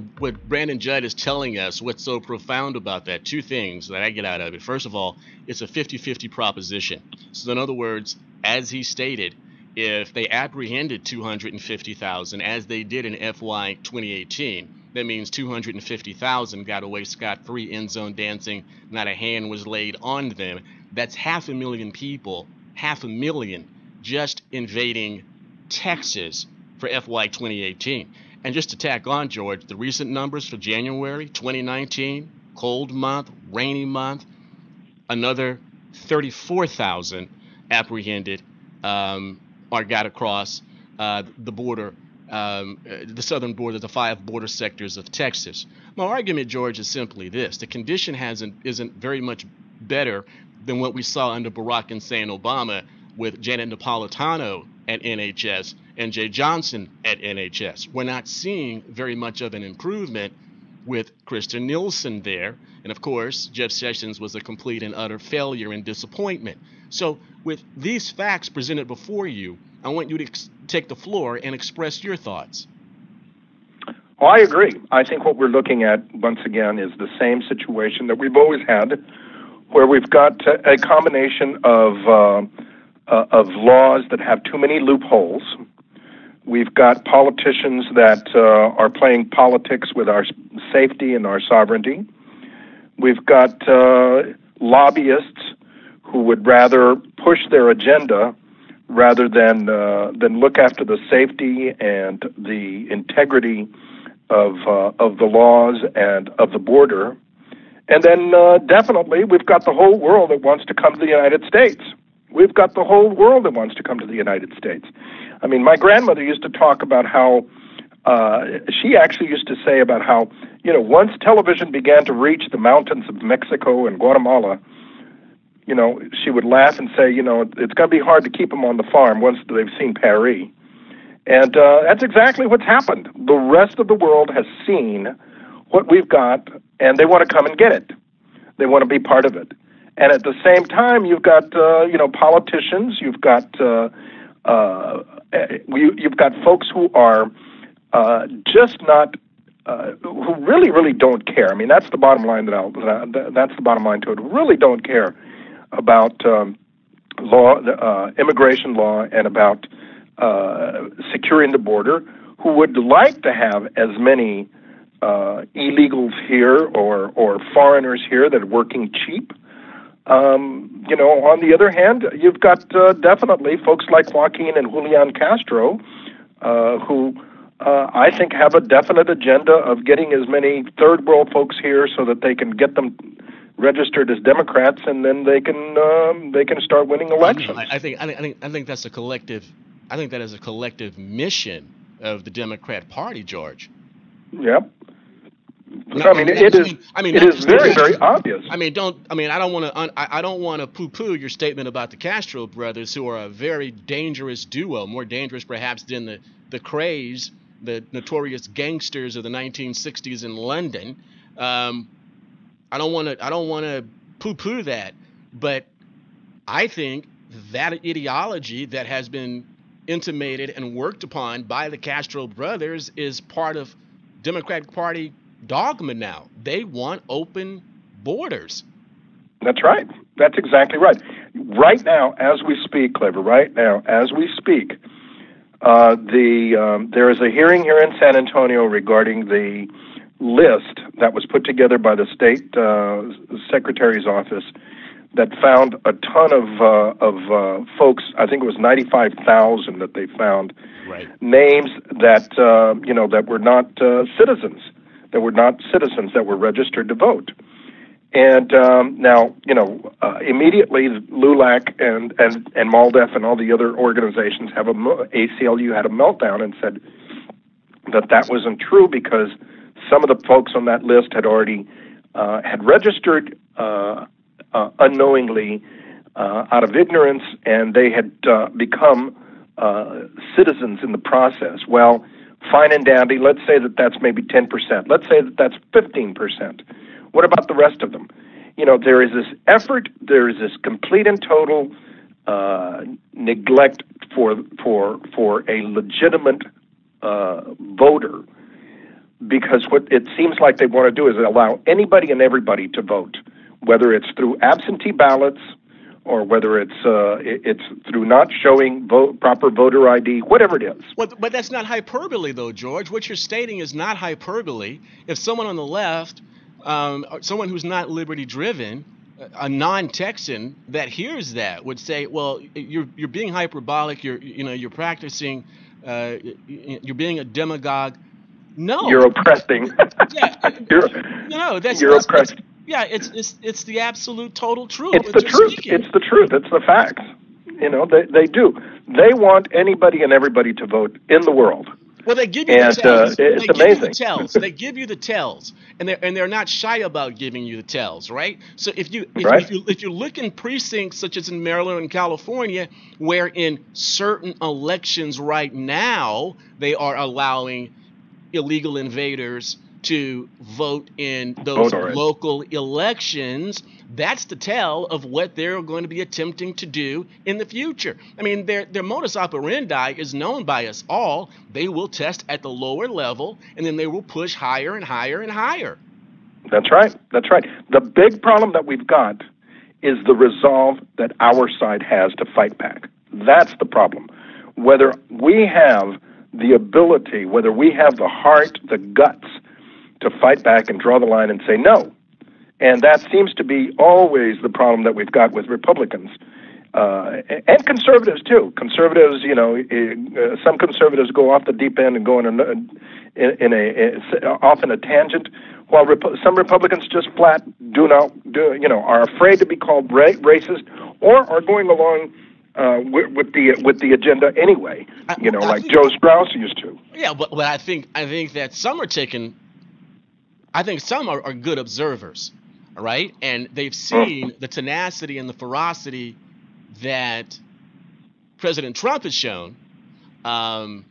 Brandon Judd is telling us, what's so profound about that, two things that I get out of it. First of all, it's a 50-50 proposition. So in other words, as he stated, if they apprehended 250,000, as they did in FY 2018, that means 250,000 got away scot-free, end zone dancing, not a hand was laid on them. That's 500,000 people, 500,000 just invading Texas for FY 2018. And just to tack on, George, the recent numbers for January 2019, cold month, rainy month, another 34,000 apprehended or got across the border, the southern border, the 5 border sectors of Texas. My argument, George, is simply this. The condition isn't very much better than what we saw under Barack Hussein Obama with Janet Napolitano at NHS and Jay Johnson at NHS. We're not seeing very much of an improvement with Kristen Nielsen there. And of course, Jeff Sessions was a complete and utter failure and disappointment. So with these facts presented before you, I want you to take the floor and express your thoughts. Well, I agree. I think what we're looking at, once again, is the same situation that we've always had, where we've got a combination of laws that have too many loopholes. We've got politicians that are playing politics with our safety and our sovereignty. We've got lobbyists who would rather push their agenda rather than look after the safety and the integrity of the laws and of the border. And then definitely we've got the whole world that wants to come to the United States. We've got the whole world that wants to come to the United States. I mean, my grandmother used to talk about how, she actually used to say about how, once television began to reach the mountains of Mexico and Guatemala, she would laugh and say, it's going to be hard to keep them on the farm once they've seen Paris. And that's exactly what's happened. The rest of the world has seen what we've got, and they want to come and get it. They want to be part of it. And at the same time, you've got politicians, you've got folks who are just not who really don't care. I mean, that's the bottom line that's the bottom line to it. Who really don't care about immigration law, and about securing the border. Who would like to have as many illegals here or foreigners here that are working cheap. On the other hand, you've got definitely folks like Joaquin and Julian Castro, who I think have a definite agenda of getting as many third world folks here so that they can get them registered as Democrats, and then they can start winning elections. I think that's a collective. I think that is a collective mission of the Democrat Party, George. Yep. It is very obvious. I don't want to poo-poo your statement about the Castro brothers, who are a very dangerous duo, more dangerous perhaps than the Krays, the notorious gangsters of the 1960s in London. I don't want to poo-poo that, but I think that ideology that has been intimated and worked upon by the Castro brothers is part of Democratic Party dogma now. They want open borders. That's right. That's exactly right. Right now, as we speak, Claver, there is a hearing here in San Antonio regarding the list that was put together by the state secretary's office that found a ton of folks. I think it was 95,000 that they found, right, names that that were not citizens. That were not citizens that were registered to vote. And now, immediately LULAC and MALDEF and all the other organizations ACLU had a meltdown and said that wasn't true, because some of the folks on that list had already had registered unknowingly out of ignorance, and they had become citizens in the process. Well, fine and dandy. Let's say that that's maybe 10%. Let's say that that's 15%. What about the rest of them? You know, there is this effort, there is this complete and total neglect for a legitimate voter, because what it seems like they want to do is allow anybody and everybody to vote, whether it's through absentee ballots or whether it's through not showing proper voter ID, whatever it is. But that's not hyperbole, though, George. What you're stating is not hyperbole. If someone on the left, someone who's not liberty-driven, a non-Texan that hears that would say, "Well, you're being hyperbolic. You're practicing. You're being a demagogue." No, you're oppressing. Yeah, you're oppressed. Yeah, it's the absolute total truth. It's the truth. It's the truth. It's the facts. You know, they do. They want anybody and everybody to vote in the world. Well, they give you the tells. It's amazing. They give you the tells, and they're not shy about giving you the tells, right? So if you look in precincts such as in Maryland and California, where in certain elections right now they are allowing illegal invaders to vote in those local elections, that's the tell of what they're going to be attempting to do in the future. I mean, their modus operandi is known by us all. They will test at the lower level, and then they will push higher and higher and higher. That's right. That's right. The big problem that we've got is the resolve that our side has to fight back. That's the problem. Whether we have the ability, whether we have the heart, the guts to fight back and draw the line and say no. And that seems to be always the problem that we've got with Republicans and conservatives too. Conservatives, you know, some conservatives go off the deep end and go off in a tangent, while some Republicans just flat are afraid to be called racist, or are going along with the agenda anyway. Like Joe Strauss used to. Yeah, but I think that some are taking. I think some are good observers, all right? And they've seen the tenacity and the ferocity that President Trump has shown. And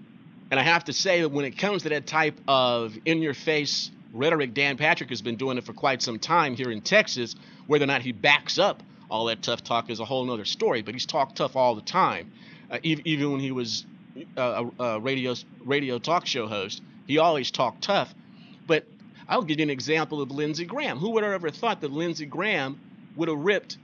I have to say that when it comes to that type of in-your-face rhetoric, Dan Patrick has been doing it for quite some time here in Texas. Whether or not he backs up all that tough talk is a whole other story, but he's talked tough all the time. Even when he was a radio talk show host, he always talked tough. But I'll give you an example of Lindsey Graham. Who would have ever thought that Lindsey Graham would have ripped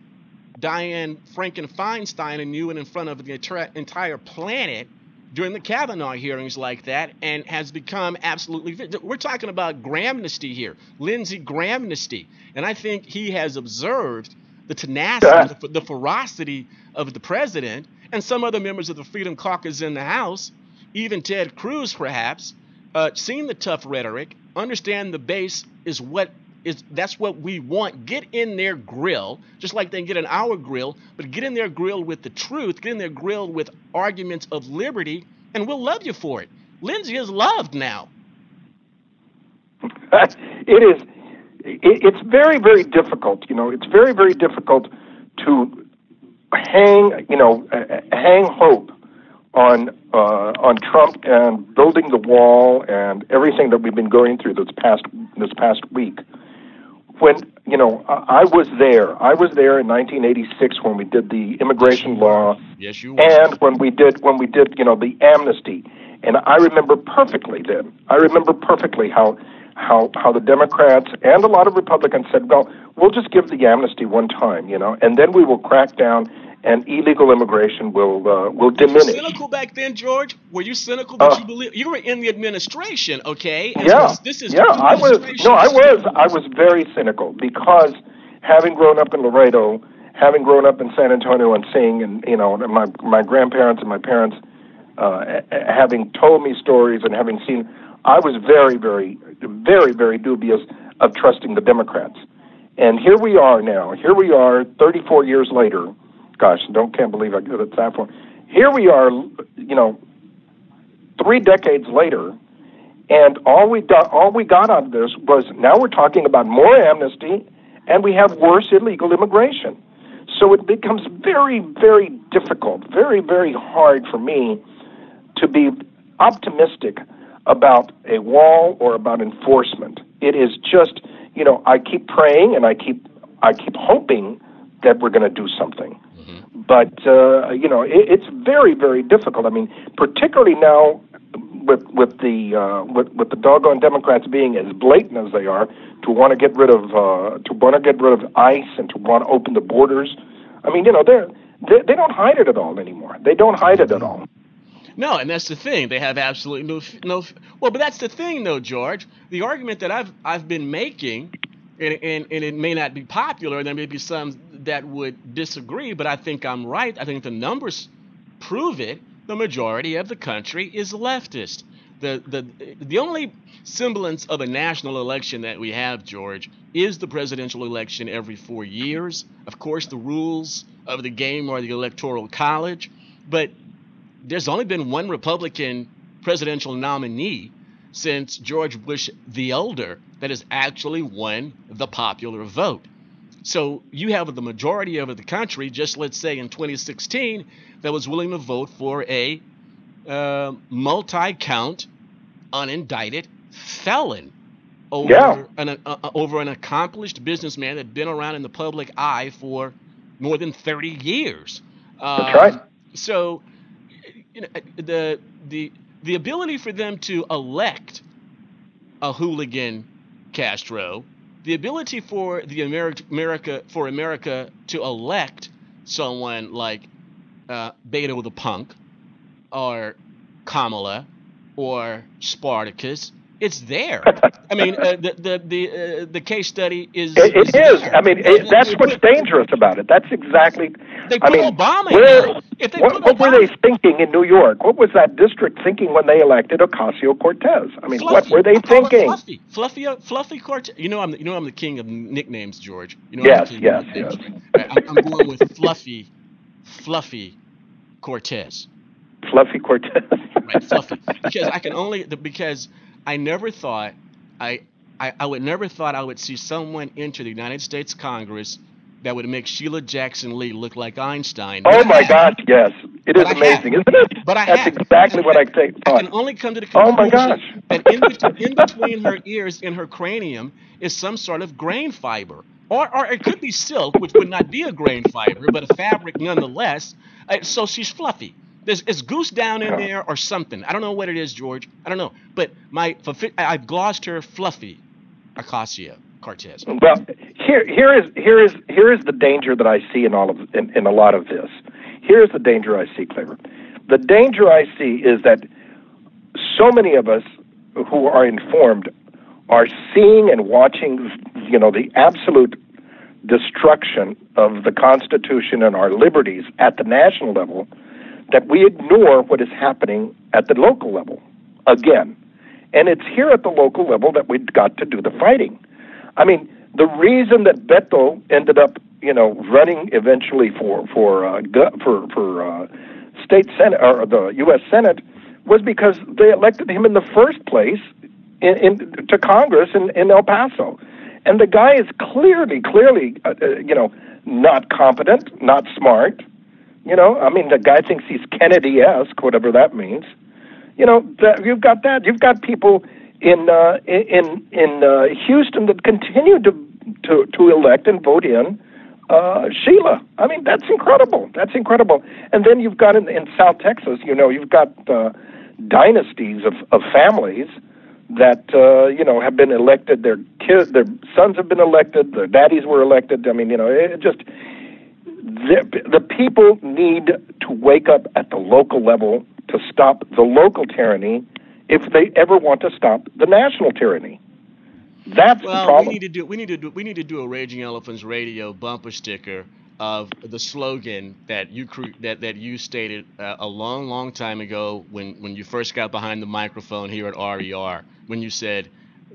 Dianne Franken-Feinstein and you in front of the entire planet during the Kavanaugh hearings like that, and has become absolutely... We're talking about Grahamnesty here, Lindsey Grahamnesty. And I think he has observed the tenacity, the ferocity of the president and some other members of the Freedom Caucus in the House, even Ted Cruz perhaps, seen the tough rhetoric, understand the base that's what we want. Get in their grill, just like they get in our grill, but get in their grill with the truth, get in their grill with arguments of liberty, and we'll love you for it. Lindsey is loved now. It's very, very difficult. It's very, very difficult to hang hope on Trump and building the wall and everything that we've been going through this past week. When I was there in 1986 when we did the immigration law. Yes, you were. And when we did the amnesty. And I remember perfectly then. I remember perfectly how the Democrats and a lot of Republicans said, well, we'll just give the amnesty one time, and then we will crack down and illegal immigration will diminish. Were you cynical back then, George? Were you cynical that you believe you were in the administration? Okay. And yeah. This is I was. No, I was. I was very cynical because having grown up in Laredo, having grown up in San Antonio, and seeing, and my grandparents and my parents having told me stories and having seen, I was very, very, very, very dubious of trusting the Democrats. And here we are now. Here we are, 34 years later. Gosh, can't believe I did it that far. Here we are, 3 decades later, and all we got out of this was now we're talking about more amnesty, and we have worse illegal immigration. So it becomes very, very difficult, very, very hard for me to be optimistic about a wall or about enforcement. It is just, I keep praying and I keep hoping that we're going to do something. But it's very, very difficult. I mean, particularly now with the doggone Democrats being as blatant as they are, to want to get rid of ICE and to want to open the borders. I mean, they don't hide it at all anymore. They don't hide it at all. No, and that's the thing. They have absolutely no. Well, but that's the thing, though, George. The argument that I've been making, and it may not be popular, and there may be some that would disagree, but I think I'm right. I think the numbers prove it. The majority of the country is leftist. The only semblance of a national election that we have, George, is the presidential election every 4 years. Of course, the rules of the game are the Electoral College, but there's only been one Republican presidential nominee since George Bush the Elder that has actually won the popular vote. So you have the majority of the country, just let's say in 2016, that was willing to vote for a multi-count, unindicted felon over an accomplished businessman that had been around in the public eye for more than 30 years. That's right. So the ability for them to elect a hooligan Castro, the ability for America to elect someone like Beto the Punk or Kamala or Spartacus, it's there. I mean, the case study is. It is. I mean, that's what's dangerous about it. That's exactly. They put Obama in. What were they thinking in New York? What was that district thinking when they elected Ocasio-Cortez? I mean, what were they thinking? Fluffy Cortez. I'm the king of nicknames, George. Yes. I'm going with Fluffy Cortez. Fluffy Cortez. Right, Fluffy. Because I never thought I would see someone enter the United States Congress that would make Sheila Jackson Lee look like Einstein. Oh my gosh, yes. It is amazing, isn't it? That's exactly what I thought. I can only come to the conclusion that in between her ears and her cranium is some sort of grain fiber. Or it could be silk, which would not be a grain fiber, but a fabric nonetheless. So she's fluffy. There's goose down in there or something. I don't know what it is, George. I don't know. But I've glossed her Fluffy Ocasio-Cortez. Well, here is the danger that I see in a lot of this. Here's the danger I see, Claver. The danger I see is that so many of us who are informed are seeing and watching, the absolute destruction of the Constitution and our liberties at the national level, that we ignore what is happening at the local level again. And it's here at the local level that we've got to do the fighting. I mean, the reason that Beto ended up, running eventually for state senate or the U.S. Senate was because they elected him in the first place to Congress in El Paso. And the guy is clearly, not competent, not smart. The guy thinks he's Kennedy-esque, whatever that means. You've got that. You've got people in Houston that continue to elect and vote in Sheila. I mean, that's incredible. That's incredible. And then you've got in South Texas, you've got dynasties of families that have been elected. Their sons have been elected. Their daddies were elected. I mean, it just. The people need to wake up at the local level to stop the local tyranny if they ever want to stop the national tyranny. That's the problem. We need to do a Raging Elephants Radio bumper sticker of the slogan that you stated a long time ago when you first got behind the microphone here at RER, when you said,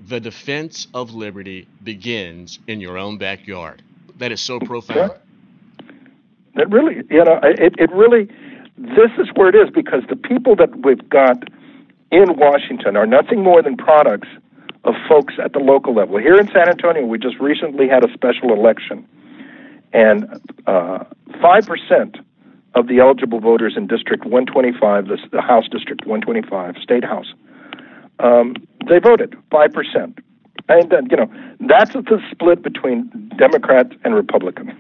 "The defense of liberty begins in your own backyard." That is so profound. Yeah. It really, it really, this is where it is, because the people that we've got in Washington are nothing more than products of folks at the local level. Here in San Antonio, we just recently had a special election. and 5% of the eligible voters in District 125, the House District 125, State House, they voted 5%. And that's the split between Democrats and Republicans.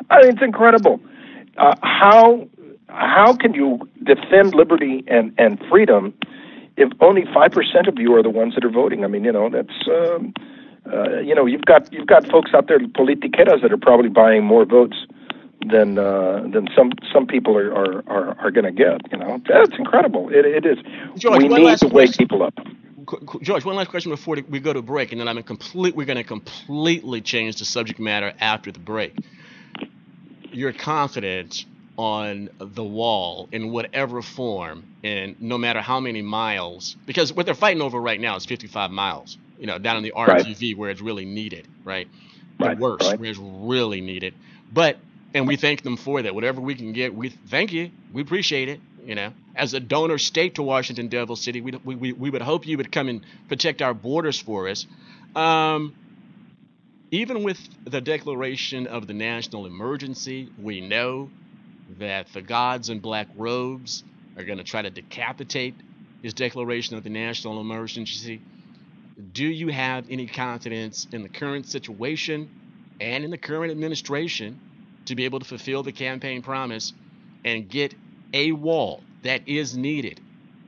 I mean, it's incredible. How can you defend liberty and freedom if only 5% of you are the ones that are voting? I mean, that's you've got folks out there, politiqueras, that are probably buying more votes than some people are going to get. That's incredible. It is. George, we need to wake people up. George, one last question before we go to break, and then we're going to completely change the subject matter after the break. Your confidence on the wall in whatever form, and no matter how many miles, because what they're fighting over right now is 55 miles, down in the RTV where it's really needed, right? The worst, where it's really needed. And we thank them for that. Whatever we can get, we thank you. We appreciate it. As a donor state to Washington, Devil City, we would hope you would come and protect our borders for us. Even with the declaration of the national emergency, we know that the gods in black robes are going to try to decapitate this declaration of the national emergency. Do you have any confidence in the current situation and in the current administration to be able to fulfill the campaign promise and get a wall that is needed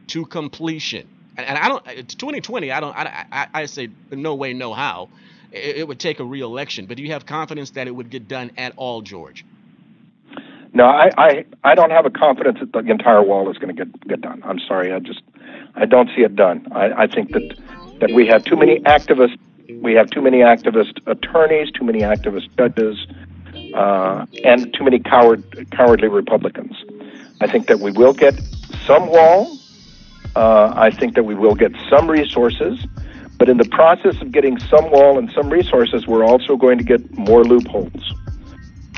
to completion? And I don't, 2020, I say no way, no how. It would take a re-election, but do you have confidence that it would get done at all, George? No, I don't have a confidence that the entire wall is going to get done. I'm sorry, I don't see it done. I think that we have too many activists, attorneys, too many activist judges, and too many cowardly Republicans. I think that we will get some wall. I think that we will get some resources, but in the process of getting some wall and some resources, we're also going to get more loopholes.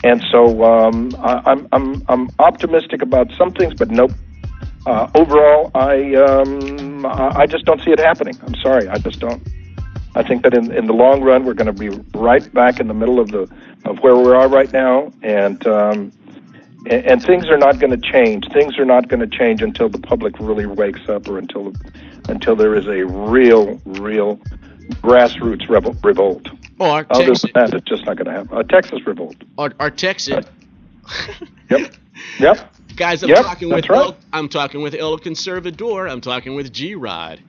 And so I'm optimistic about some things, but nope. Overall, I just don't see it happening. I'm sorry, I just don't. I think that in the long run, we're going to be right back in the middle of where we are right now, and things are not going to change. Things are not going to change until the public really wakes up, or until there is a real grassroots revolt. Or other than that, it's just not going to happen. A Texas revolt. Or Texas. Yep. Guys, I'm talking with El Conservador. I'm talking with G-Rod.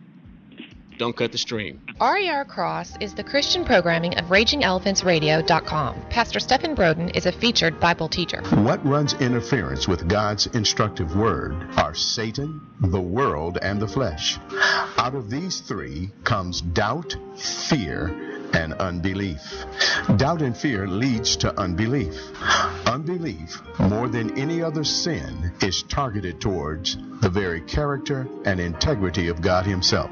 Don't cut the stream. RER Cross is the Christian programming of RagingElePhantsRadio.com. Pastor Stephen Broden is a featured Bible teacher. What runs interference with God's instructive word are Satan, the world, and the flesh. Out of these three comes doubt, fear, and unbelief. Doubt and fear leads to unbelief. Unbelief, more than any other sin, is targeted towards the very character and integrity of God Himself.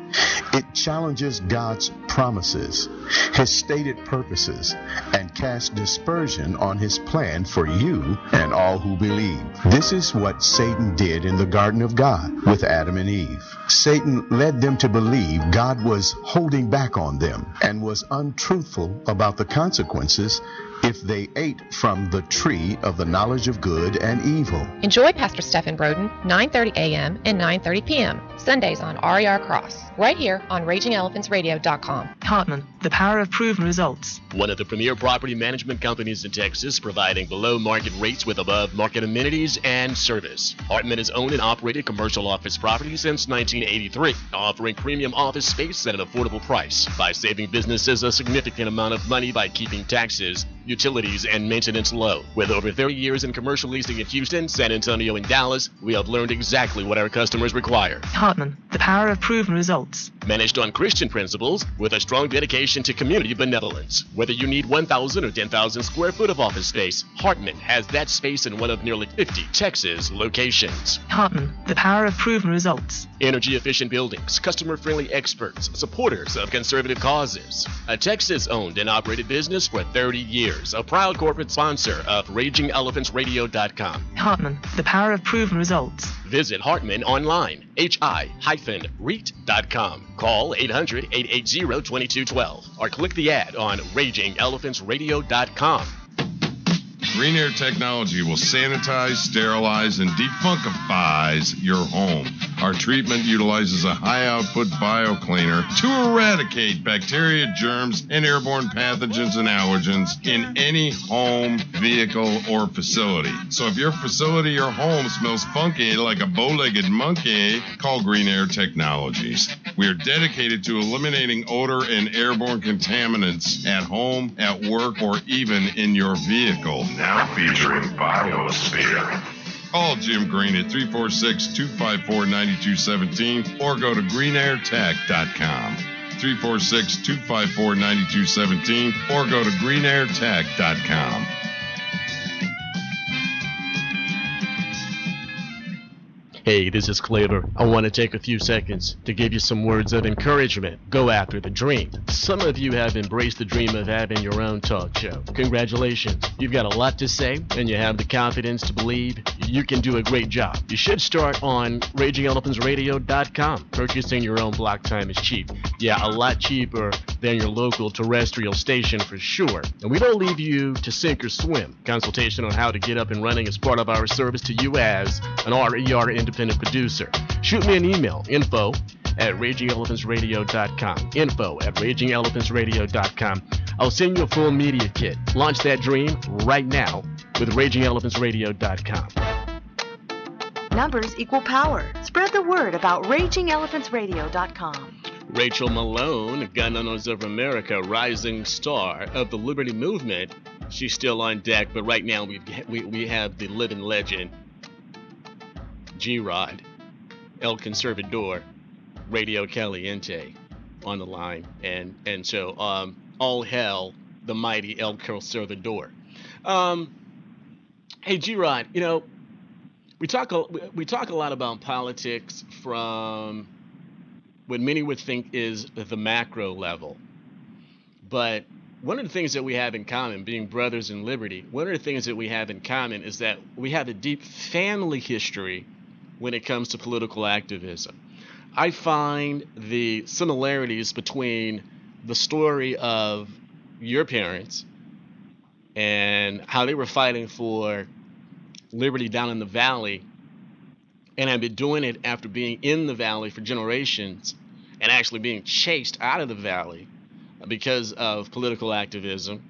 It challenges God's promises, His stated purposes, and casts dispersion on His plan for you and all who believe. This is what Satan did in the Garden of God with Adam and Eve. Satan led them to believe God was holding back on them and was untruthful about the consequences if they ate from the tree of the knowledge of good and evil. Enjoy Pastor Stephen Broden, 9:30 a.m. and 9:30 p.m. Sundays on RER Cross, right here on RagingElePhantsRadio.com. Hartman, the power of proven results. One of the premier property management companies in Texas, providing below market rates with above market amenities and service. Hartman has owned and operated commercial office properties since 1983, offering premium office space at an affordable price by saving businesses a significant amount of money by keeping taxes, utilities, and maintenance low. With over 30 years in commercial leasing in Houston, San Antonio, and Dallas, we have learned exactly what our customers require. Hartman, the power of proven results. Managed on Christian principles with a strong dedication to community benevolence. Whether you need 1,000 or 10,000 square foot of office space, Hartman has that space in one of nearly 50 Texas locations. Hartman, the power of proven results. Energy efficient buildings, customer friendly experts, supporters of conservative causes. A Texas owned and operated business for 30 years. A proud corporate sponsor of RagingElePhantsRadio.com. Hartman, the power of proven results. Visit Hartman online, hi-REIT.com. Call 800-880-2212 or click the ad on RagingElePhantsRadio.com. Green Air technology will sanitize, sterilize, and defunkifies your home. Our treatment utilizes a high-output biocleaner to eradicate bacteria, germs, and airborne pathogens and allergens in any home, vehicle, or facility. So if your facility or home smells funky like a bow-legged monkey, call Green Air Technologies. We are dedicated to eliminating odor and airborne contaminants at home, at work, or even in your vehicle. Now featuring Biosphere. Call Jim Green at 346-254-9217 or go to greenairtech.com. 346-254-9217 or go to greenairtech.com. Hey, this is Claver. I want to take a few seconds to give you some words of encouragement. Go after the dream. Some of you have embraced the dream of having your own talk show. Congratulations. You've got a lot to say, and you have the confidence to believe you can do a great job. You should start on RagingElePhantsRadio.com. Purchasing your own block time is cheap. Yeah, a lot cheaper than your local terrestrial station for sure. And we don't leave you to sink or swim. Consultation on how to get up and running is part of our service to you as an RER independent producer. Shoot me an email, info@RagingElePhantsRadio.com. info@RagingElePhantsRadio.com. I'll send you a full media kit. Launch that dream right now with RagingElePhantsRadio.com. Numbers equal power. Spread the word about RagingElePhantsRadio.com. Rachel Malone, Gun Owners of America, rising star of the Liberty Movement. She's still on deck, but right now we have the living legend, G-Rod, El Conservador, Radio Caliente on the line, and so all hail the mighty El Conservador. Hey G-Rod, you know, we talk a lot about politics from what many would think is the macro level, but one of the things that we have in common, being brothers in liberty, one of the things that we have in common is that we have a deep family history when it comes to political activism. I find the similarities between the story of your parents and how they were fighting for liberty down in the valley, and have been doing it after being in the valley for generations and actually being chased out of the valley because of political activism,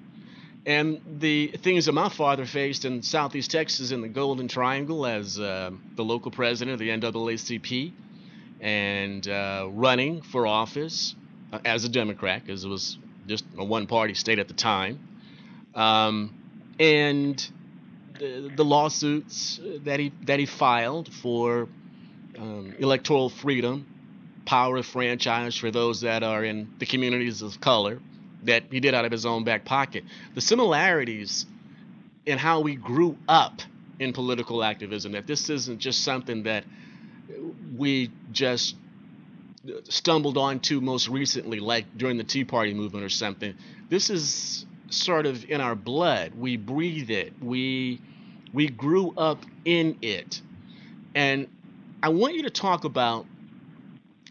and the things that my father faced in Southeast Texas in the Golden Triangle as the local president of the NAACP and running for office as a Democrat, because it was just a one-party state at the time, and the lawsuits that he filed for electoral freedom, power of franchise for those that are in the communities of color, that he did out of his own back pocket. The similarities in how we grew up in political activism, that this isn't just something that we just stumbled onto most recently, like during the Tea Party movement or something. This is sort of in our blood. We breathe it. We grew up in it. And I want you to talk about,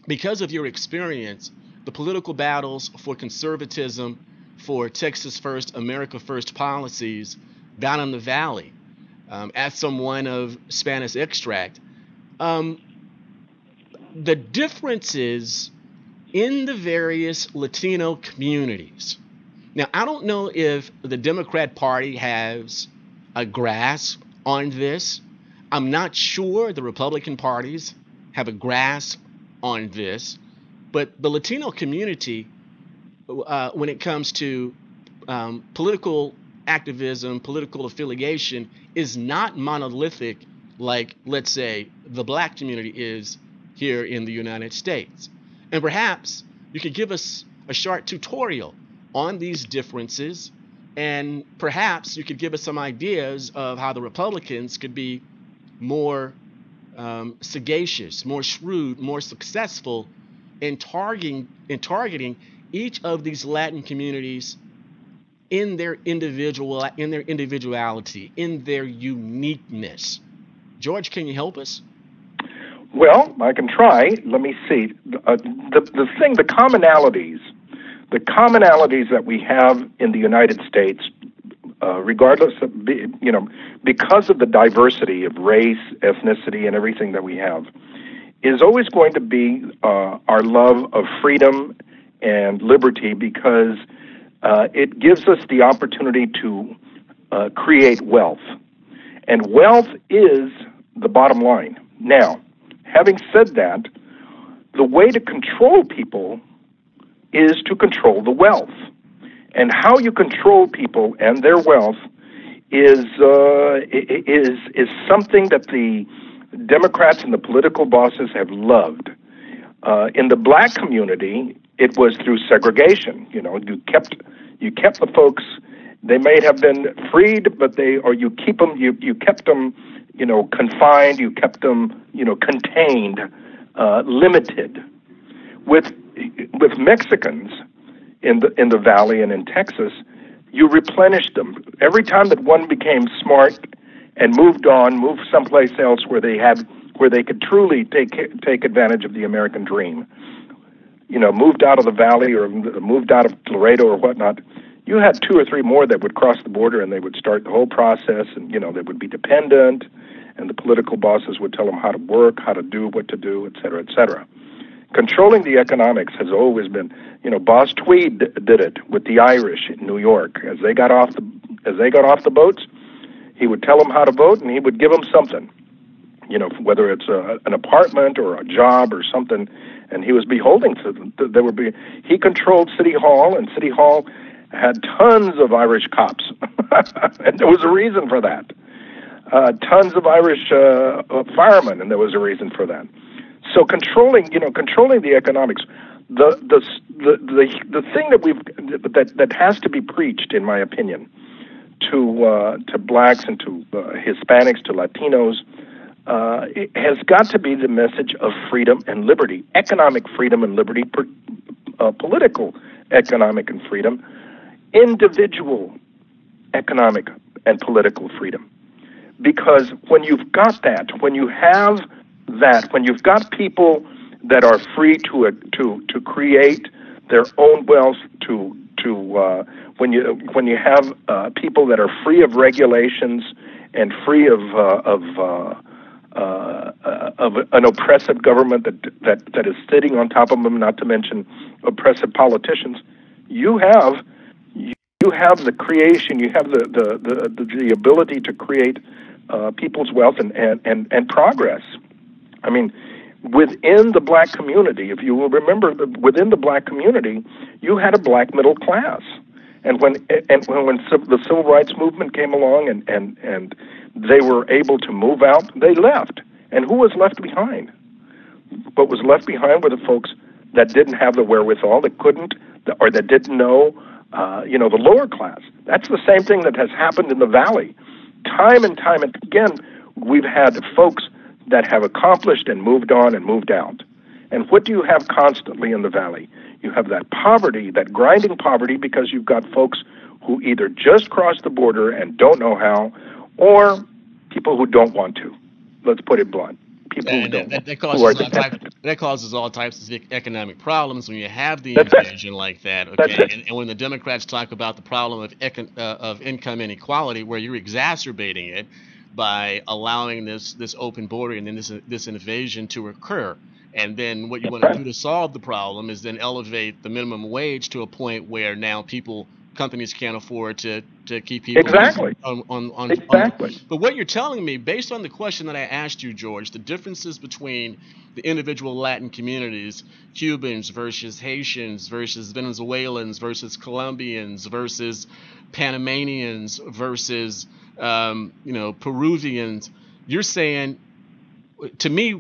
because of your experience, the political battles for conservatism, for Texas First, America First policies down in the valley. As someone of Spanish extract, the differences in the various Latino communities. Now, I don't know if the Democrat Party has a grasp on this. I'm not sure the Republican parties have a grasp on this. But the Latino community, when it comes to political activism, political affiliation, is not monolithic like, let's say, the black community is here in the United States. And perhaps you could give us a short tutorial on these differences, and perhaps you could give us some ideas of how the Republicans could be more sagacious, more shrewd, more successful in targeting each of these Latin communities in their individuality, in their uniqueness. George, can you help us? Well, I can try. Let me see. The commonalities that we have in the United States, regardless of, because of the diversity of race, ethnicity, and everything that we have, is always going to be our love of freedom and liberty, because it gives us the opportunity to create wealth. And wealth is the bottom line. Now, having said that, the way to control people is to control the wealth. And how you control people and their wealth is something that the Democrats and the political bosses have loved. In the black community, it was through segregation. You kept the folks. They may have been freed, but you kept them, confined. You kept them, contained, limited. With Mexicans in the valley and in Texas, you replenished them every time that one became smart and moved someplace else where they could truly take advantage of the American dream. Moved out of the valley or moved out of Laredo or whatnot. You had 2 or 3 more that would cross the border, and they would start the whole process, and they would be dependent, and the political bosses would tell them how to work, how to do, what to do, et cetera, et cetera. Controlling the economics has always been, Boss Tweed did it with the Irish in New York. As they got off the boats, he would tell them how to vote, and he would give them something, whether it's an apartment or a job or something, and he was beholden to them. He controlled City Hall, and City Hall had tons of Irish cops, and there was a reason for that. Tons of Irish firemen, and there was a reason for that. So controlling the economics, the thing that has to be preached, in my opinion, to blacks and to Hispanics, to Latinos, it has got to be the message of freedom and liberty, economic freedom and liberty, political economic and freedom, individual economic and political freedom. Because when you've got that, when you have that, when you've got people that are free to create their own wealth, when you have people that are free of regulations and free of an oppressive government that is sitting on top of them, not to mention oppressive politicians, you have the creation, you have the ability to create people's wealth and progress. I mean, within the black community, if you will remember, within the black community, you had a black middle class. And when the civil rights movement came along and they were able to move out, they left. And who was left behind? What was left behind were the folks that didn't have the wherewithal, that couldn't, or that didn't know, the lower class. That's the same thing that has happened in the valley. Time and time again, we've had folks that have accomplished and moved on and moved out. And what do you have constantly in the valley? You have that poverty, that grinding poverty, because you've got folks who either just crossed the border and don't know how, or people who don't want to. Let's put it blunt. People who don't. That causes all types of economic problems when you have the invasion like that. Okay, and when the Democrats talk about the problem of income inequality, where you're exacerbating it by allowing this open border and then this invasion to occur. And then what you want to do to solve the problem is then elevate the minimum wage to a point where now companies can't afford to keep people on. But what you're telling me, based on the question that I asked you, George, the differences between the individual Latin communities, Cubans versus Haitians versus Venezuelans versus Colombians versus Panamanians versus Peruvians, you're saying, to me,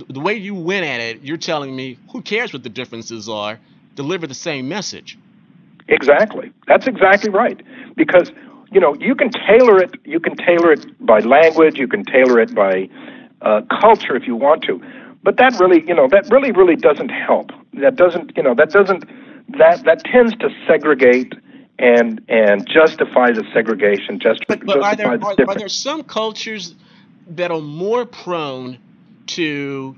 the way you went at it, you're telling me, who cares what the differences are? Deliver the same message. Exactly. That's exactly right. Because, you can tailor it. You can tailor it by language. You can tailor it by culture if you want to. But that really doesn't help. That tends to segregate and justify the segregation. But are there some cultures that are more prone to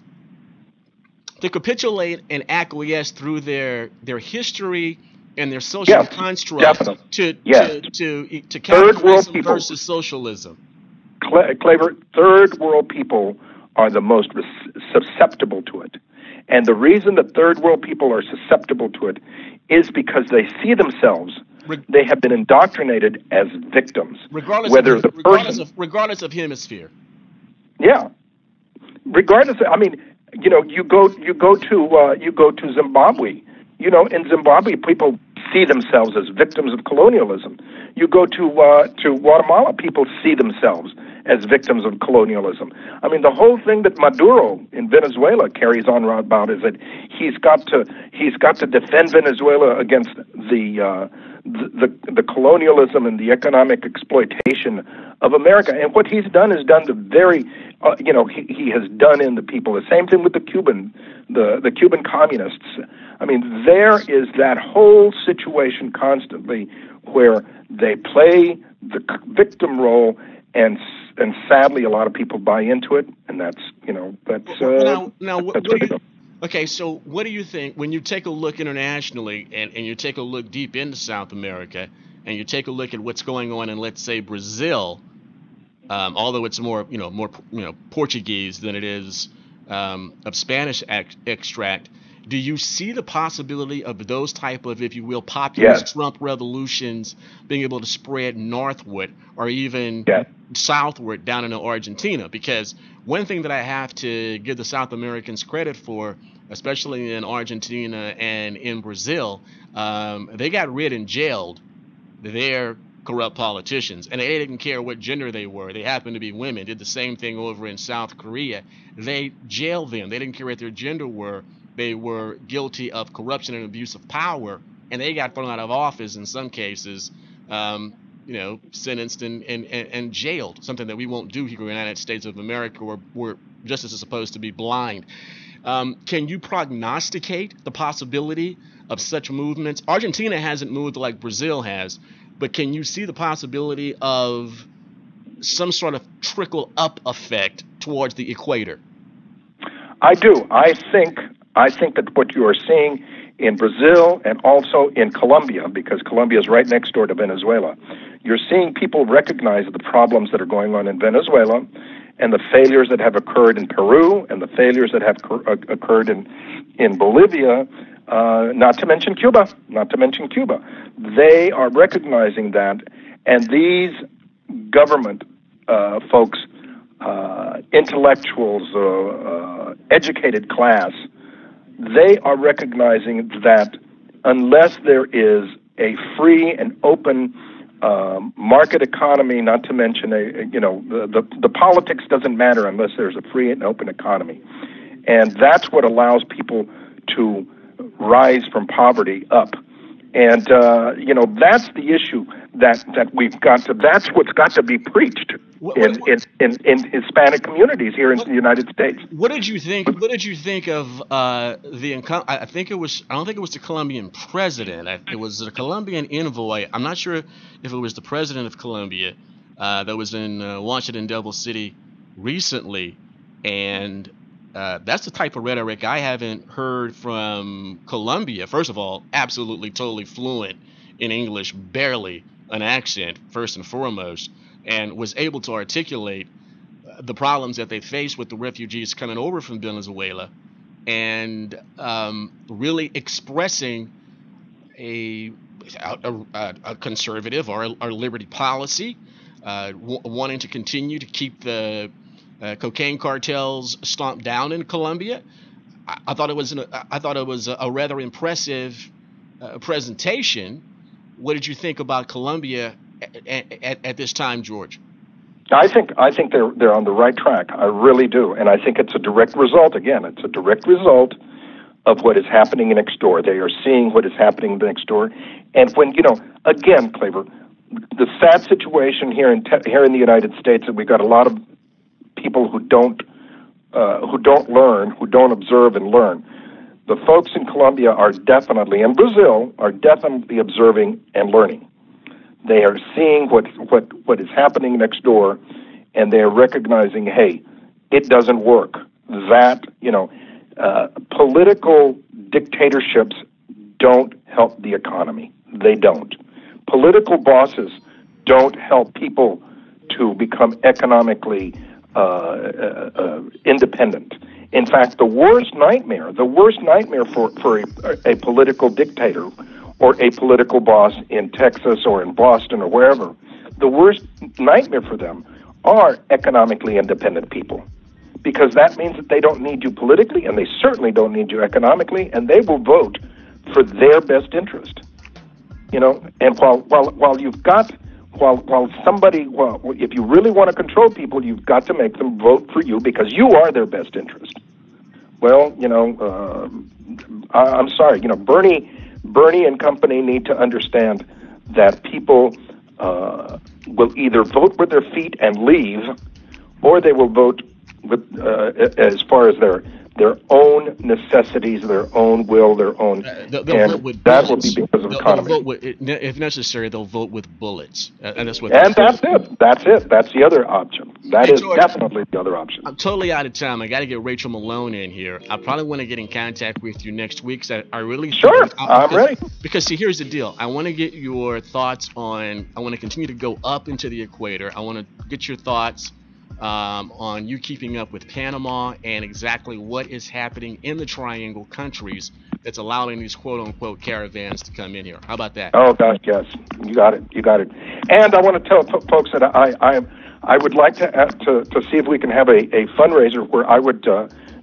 capitulate and acquiesce through their history and their social construct definitely. to capitalism people versus socialism. Claver, third world people are the most susceptible to it. And the reason that third world people are susceptible to it is because they see themselves, they have been indoctrinated as victims. Regardless of hemisphere. Yeah. Regardless of, I mean, you know, you go to Zimbabwe. You know, in Zimbabwe, people see themselves as victims of colonialism. You go to Guatemala, people see themselves as victims of colonialism. I mean, the whole thing that Maduro in Venezuela carries on about is that he's got to defend Venezuela against the colonialism and the economic exploitation of America. And what he's done is done the very, he has done in the people. The same thing with the Cuban communists. I mean, there is that whole situation constantly where they play the victim role, and sadly, a lot of people buy into it, and that's okay. So, what do you think when you take a look internationally, and you take a look deep into South America, and you take a look at what's going on in, let's say, Brazil, although it's more Portuguese than it is of Spanish extract. Do you see the possibility of those type of, if you will, populist Trump revolutions being able to spread northward or even southward down into Argentina? Because one thing that I have to give the South Americans credit for, especially in Argentina and in Brazil, they got rid and jailed their corrupt politicians, and they didn't care what gender they were. They happened to be women. Did the same thing over in South Korea. They jailed them. They didn't care what their gender were. They were guilty of corruption and abuse of power, and they got thrown out of office in some cases, sentenced and jailed, something that we won't do here in the United States of America, where justice is supposed to be blind. Can you prognosticate the possibility of such movements? Argentina hasn't moved like Brazil has, but can you see the possibility of some sort of trickle-up effect towards the equator? I do. I think that what you are seeing in Brazil and also in Colombia, because Colombia is right next door to Venezuela, you're seeing people recognize the problems that are going on in Venezuela and the failures that have occurred in Peru and the failures that have occurred in Bolivia, not to mention Cuba. They are recognizing that, and these government folks, intellectuals, educated class, they are recognizing that unless there is a free and open market economy, not to mention the politics doesn't matter unless there's a free and open economy, and that's what allows people to rise from poverty up. And that's the issue that we've got to. That's what's got to be preached in Hispanic communities here in the United States. What did you think? What did you think of the? I think it was. I don't think it was the Colombian president. It was the Colombian envoy. I'm not sure if it was the president of Colombia that was in Washington Double City recently, and. That's the type of rhetoric I haven't heard from Colombia. First of all, absolutely, totally fluent in English, barely an accent, first and foremost, and was able to articulate the problems that they face with the refugees coming over from Venezuela, and really expressing a conservative or liberty policy, wanting to continue to keep the cocaine cartels stomped down in Colombia. I thought it was a rather impressive presentation. What did you think about Colombia at this time, George? I think they're on the right track. I really do, and I think it's a direct result. Again, it's a direct result of what is happening next door. They are seeing what is happening next door, and when again, Claver, the sad situation here in the United States, that we've got a lot of people who don't learn, who don't observe and learn. The folks in Colombia are definitely, and Brazil are definitely observing and learning. They are seeing what is happening next door, and they are recognizing, hey, it doesn't work. That political dictatorships don't help the economy. They don't. Political bosses don't help people to become economically independent. In fact, the worst nightmare for a political dictator or a political boss in Texas or in Boston or wherever, the worst nightmare for them are economically independent people, because that means that they don't need you politically, and they certainly don't need you economically, and they will vote for their best interest. You know, and while if you really want to control people, you've got to make them vote for you because you are their best interest. Well, you know, I'm sorry, you know, Bernie and company need to understand that people will either vote with their feet and leave, or they will vote with as far as their own necessities, their own will, their own, they'll and vote with that bullets. will be because of They'll economy. vote with, if necessary, they'll vote with bullets, and that's what. And that's it. That's the other option. That Hey, is George, definitely the other option. I'm totally out of time. I got to get Rachel Malone in here. I probably want to get in contact with you next week. So I really I'm ready. Because see, here's the deal. I want to get your thoughts on. I want to continue to go up into the equator. I want to get your thoughts on you keeping up with Panama and exactly what is happening in the Triangle countries that's allowing these quote-unquote caravans to come in here. How about that? Oh gosh, yes, you got it. And I want to tell folks that I would like to see if we can have a fundraiser where I would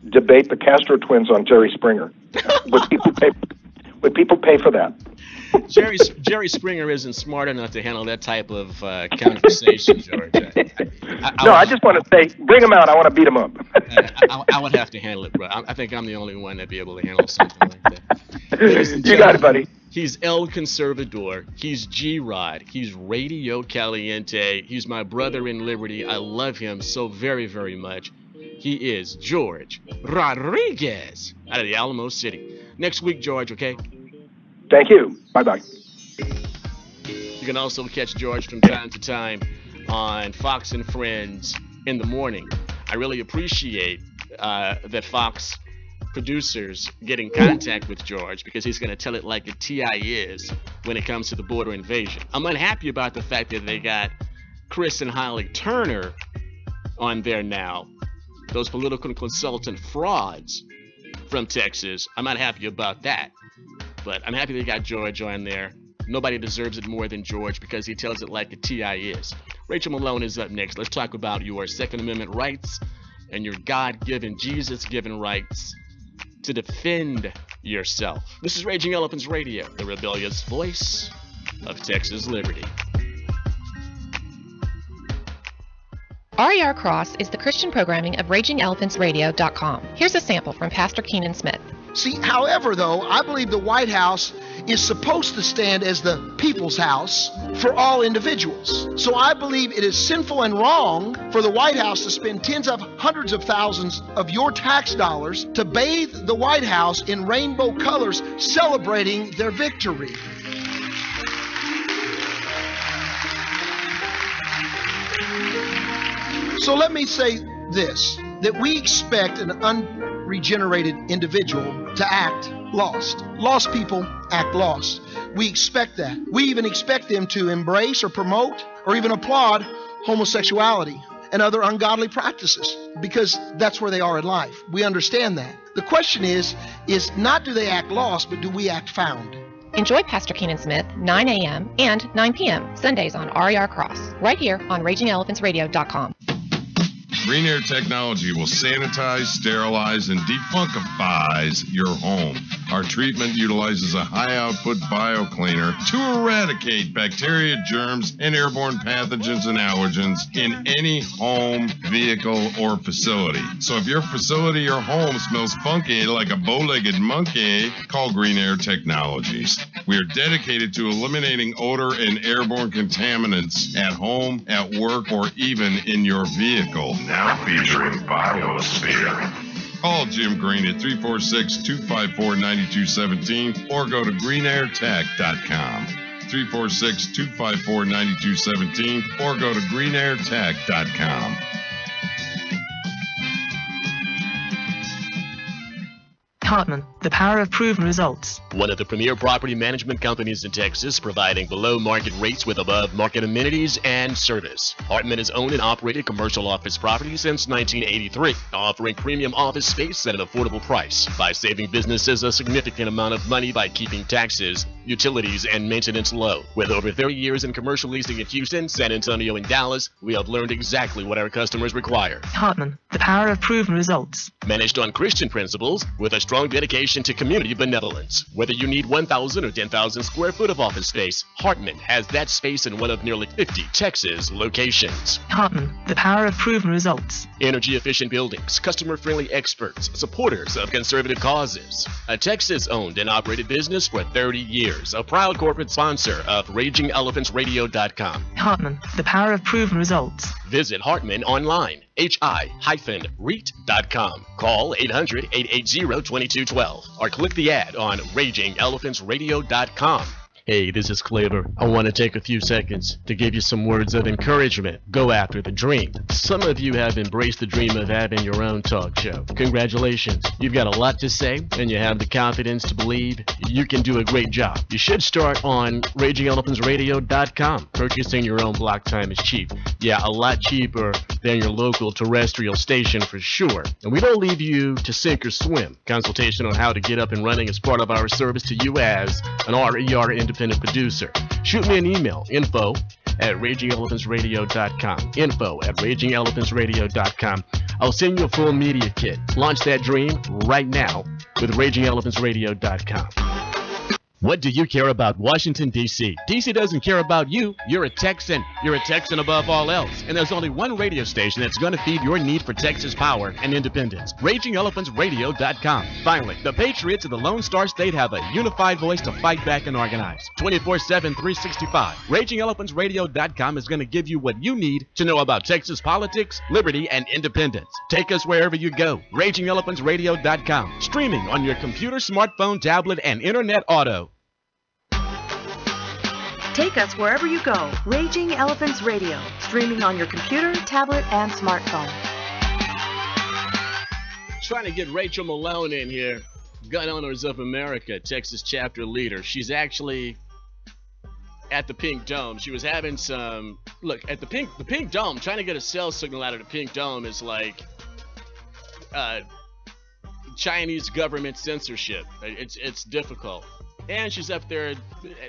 debate the Castro twins on Jerry Springer. Would people pay for that? Jerry Springer isn't smart enough to handle that type of conversation, George. I just want to say, bring him out. I want to beat him up. I would have to handle it, bro. I think I'm the only one that'd be able to handle something like that. You got it, buddy. He's El Conservador. He's G-Rod. He's Radio Caliente. He's my brother in Liberty. I love him so very, very much. He is George Rodriguez out of the Alamo City. Next week, George, okay? Thank you. Bye-bye. You can also catch George from time to time on Fox and Friends in the morning. I really appreciate that Fox producers get in contact with George, because he's going to tell it like the TI is when it comes to the border invasion. I'm unhappy about the fact that they got Chris and Holly Turner on there now, those political consultant frauds from Texas. I'm not happy about that. But I'm happy they got George on there. Nobody deserves it more than George, because he tells it like the TI is. Rachel Malone is up next. Let's talk about your Second Amendment rights and your God-given, Jesus-given rights to defend yourself. This is Raging Elephants Radio, the rebellious voice of Texas liberty. RER Cross is the Christian programming of RagingElephantsRadio.com. Here's a sample from Pastor Keenan Smith. See, however, though, I believe the White House is supposed to stand as the people's house for all individuals. So I believe it is sinful and wrong for the White House to spend tens of hundreds of thousands of your tax dollars to bathe the White House in rainbow colors, celebrating their victory. So let me say this, that we expect an unregenerated individual to act lost. Lost people act lost. We expect that. We even expect them to embrace or promote or even applaud homosexuality and other ungodly practices, because that's where they are in life. We understand that. The question is not do they act lost, but do we act found? Enjoy Pastor Keenan Smith, 9 a.m. and 9 p.m. Sundays on RER Cross, right here on RagingElephantsRadio.com. Green Air Technology will sanitize, sterilize, and defunkifies your home. Our treatment utilizes a high-output biocleaner to eradicate bacteria, germs, and airborne pathogens and allergens in any home, vehicle, or facility. So if your facility or home smells funky like a bow-legged monkey, call Green Air Technologies. We are dedicated to eliminating odor and airborne contaminants at home, at work, or even in your vehicle. Now featuring Biosphere. Call Jim Green at 346-254-9217 or go to greenairtech.com. 346-254-9217 or go to greenairtech.com. Hartman, the power of proven results. One of the premier property management companies in Texas, providing below market rates with above market amenities and service. Hartman has owned and operated commercial office properties since 1983, offering premium office space at an affordable price by saving businesses a significant amount of money by keeping taxes, utilities, and maintenance low. With over 30 years in commercial leasing in Houston, San Antonio, and Dallas, we have learned exactly what our customers require. Hartman, the power of proven results. Managed on Christian principles with a strong dedication to community benevolence. Whether you need 1,000 or 10,000 square foot of office space, Hartman has that space in one of nearly 50 Texas locations. Hartman, the power of proven results. Energy efficient buildings, customer friendly experts, supporters of conservative causes. A Texas owned and operated business for 30 years. A proud corporate sponsor of RagingElePhantsRadio.com. Hartman, the power of proven results. Visit Hartman online, hi-REIT.com. Call 800-880-2212 or click the ad on RagingElePhantsRadio.com. Hey, this is Claver. I want to take a few seconds to give you some words of encouragement. Go after the dream. Some of you have embraced the dream of having your own talk show. Congratulations. You've got a lot to say, and you have the confidence to believe you can do a great job. You should start on RagingElePhantsRadio.com. Purchasing your own block time is cheap. Yeah, a lot cheaper than your local terrestrial station for sure. And we don't leave you to sink or swim. Consultation on how to get up and running is part of our service to you as an RER independent producer. Shoot me an email, info@RagingElePhantsRadio.com. info@RagingElePhantsRadio.com. I'll send you a full media kit. Launch that dream right now with RagingElePhantsRadio.com. What do you care about Washington, D.C.? D.C. doesn't care about you. You're a Texan. You're a Texan above all else. And there's only one radio station that's going to feed your need for Texas power and independence. RagingElePhantsRadio.com. Finally, the Patriots of the Lone Star State have a unified voice to fight back and organize. 24/7, 365. RagingElePhantsRadio.com is going to give you what you need to know about Texas politics, liberty, and independence. Take us wherever you go. RagingElePhantsRadio.com. Streaming on your computer, smartphone, tablet, and internet auto. Take us wherever you go. Raging Elephants Radio, streaming on your computer, tablet, and smartphone. Trying to get Rachel Malone in here, Gun Owners of America, Texas chapter leader. She's actually at the Pink Dome. She was having some look at the Pink Dome. Trying to get a cell signal out of the Pink Dome is like Chinese government censorship. It's difficult. And she's up there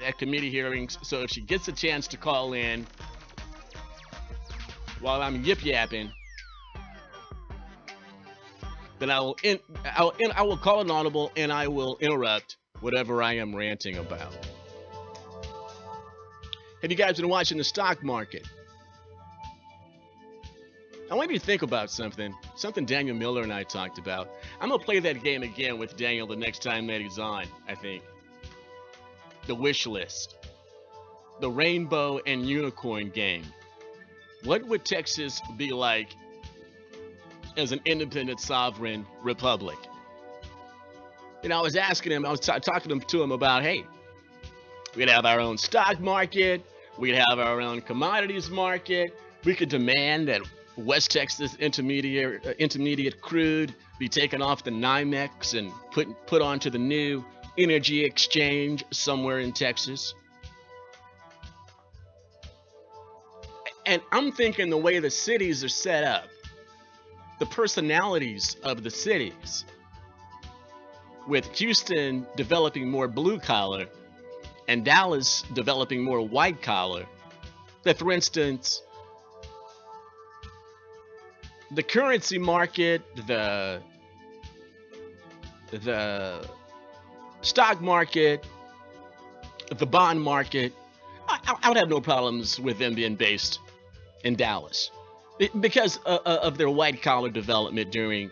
at committee hearings, so if she gets a chance to call in while I'm yip-yapping, then I will call an audible and I will interrupt whatever I am ranting about. Have you guys been watching the stock market? I want you to think about something Daniel Miller and I talked about. I'm going to play that game again with Daniel the next time that he's on, I think. The wish list, the rainbow and unicorn game. What would Texas be like as an independent sovereign republic? You know, I was asking him, I was talking to him about, hey, we'd have our own stock market, we'd have our own commodities market, we could demand that West Texas intermediate crude be taken off the NYMEX and put onto the new energy exchange somewhere in Texas. And I'm thinking the way the cities are set up, the personalities of the cities, with Houston developing more blue collar and Dallas developing more white collar, that for instance, the currency market, the stock market, the bond market, I would have no problems with them being based in Dallas because of their white-collar development during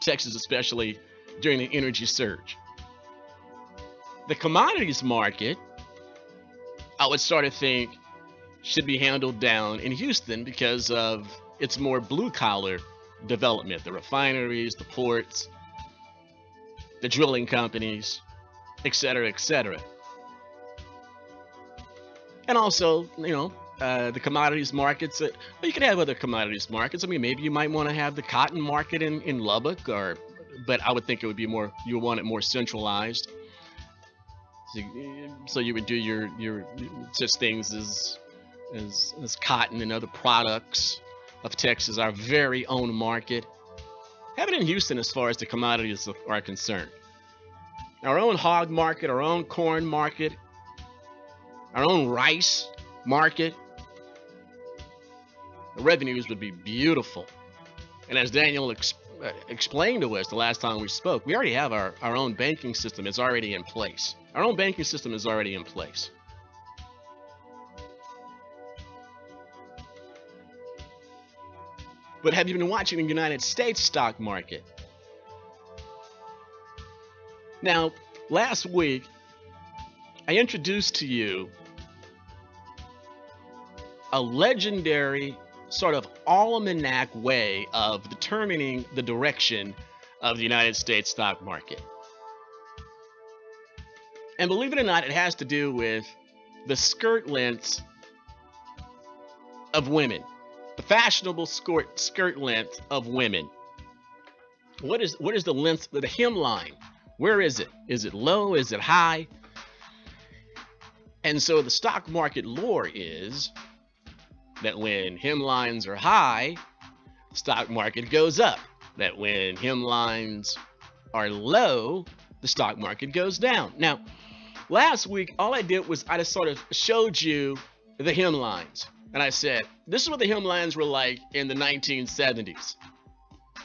Texas, especially during the energy surge. The commodities market, I would start to think, should be handled down in Houston because of its more blue-collar development, the refineries, the ports, the drilling companies, etc., etc. And also, you know, the commodities markets. You can have other commodities markets. I mean, maybe you might want to have the cotton market in Lubbock or but I would think it would be more, you would want it more centralized. So you would do your such things as cotton and other products of Texas, our very own market. Have it in Houston as far as the commodities are concerned. Our own hog market, our own corn market, our own rice market. The revenues would be beautiful. And as Daniel explained to us the last time we spoke, we already have our own banking system. It's already in place. Our own banking system is already in place. But have you been watching the United States stock market? Now, last week, I introduced to you a legendary sort of almanac way of determining the direction of the United States stock market. And believe it or not, it has to do with the skirt lengths of women. The fashionable skirt length of women. What is the length of the hemline? Where is it? Is it low? Is it high? And so the stock market lore is that when hemlines are high, the stock market goes up. That when hemlines are low, the stock market goes down. Now, last week, all I did was I just sort of showed you the hemlines. And I said, this is what the hemlines were like in the 1970s.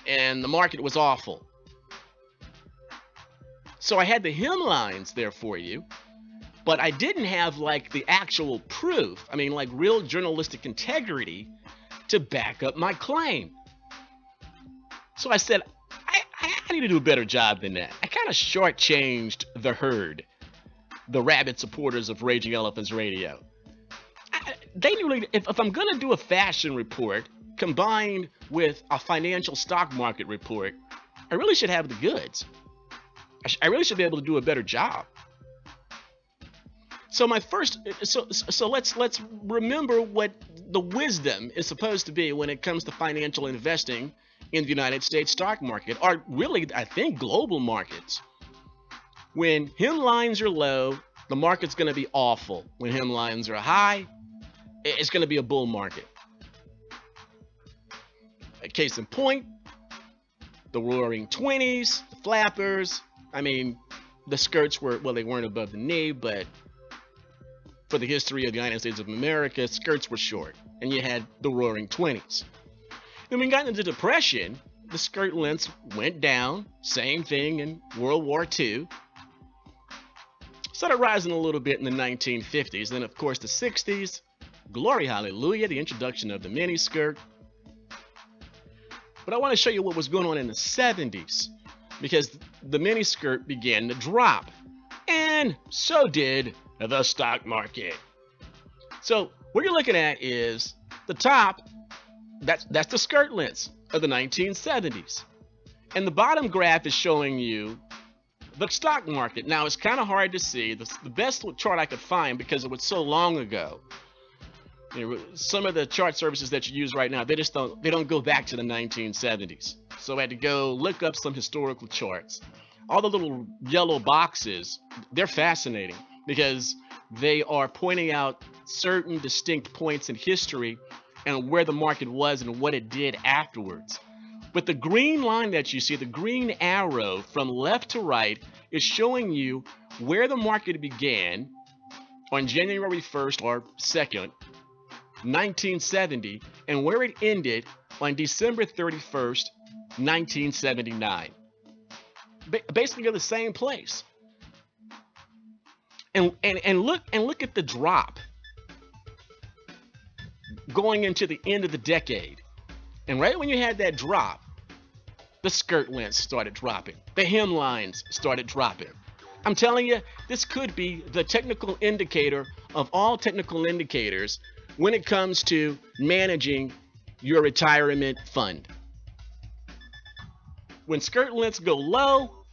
And the market was awful. So I had the hemlines there for you, but I didn't have like the actual proof. I mean, like real journalistic integrity to back up my claim. So I said, I need to do a better job than that. I kind of shortchanged the herd, the rabid supporters of Raging Elephants Radio. They really, if I'm going to do a fashion report combined with a financial stock market report, I really should have the goods. I really should be able to do a better job. So my first, so let's remember what the wisdom is supposed to be when it comes to financial investing in the United States stock market, or really, I think, global markets. When hemlines are low, the market's going to be awful. When hemlines are high, it's going to be a bull market. A case in point, the Roaring 20s, the flappers. I mean, the skirts were, well, they weren't above the knee, but for the history of the United States of America, skirts were short. And you had the Roaring 20s. Then when we got into the Depression, the skirt lengths went down. Same thing in World War II. Started rising a little bit in the 1950s. Then, of course, the 60s. Glory, hallelujah, the introduction of the miniskirt. But I want to show you what was going on in the 70s, because the miniskirt began to drop, and so did the stock market. So what you're looking at is the top, that's the skirt lengths of the 1970s. And the bottom graph is showing you the stock market. Now, it's kind of hard to see. The best chart I could find, because it was so long ago, you know, some of the chart services that you use right now, they don't go back to the 1970s. So I had to go look up some historical charts. All the little yellow boxes, they're fascinating because they are pointing out certain distinct points in history and where the market was and what it did afterwards. But the green line that you see, the green arrow from left to right, is showing you where the market began on January 1st or 2nd, 1970, and where it ended on December 31st, 1979. Basically, they're the same place. And look at the drop going into the end of the decade. And right when you had that drop, the skirt lengths started dropping. The hemlines started dropping. I'm telling you, this could be the technical indicator of all technical indicators when it comes to managing your retirement fund. When skirt lengths go low,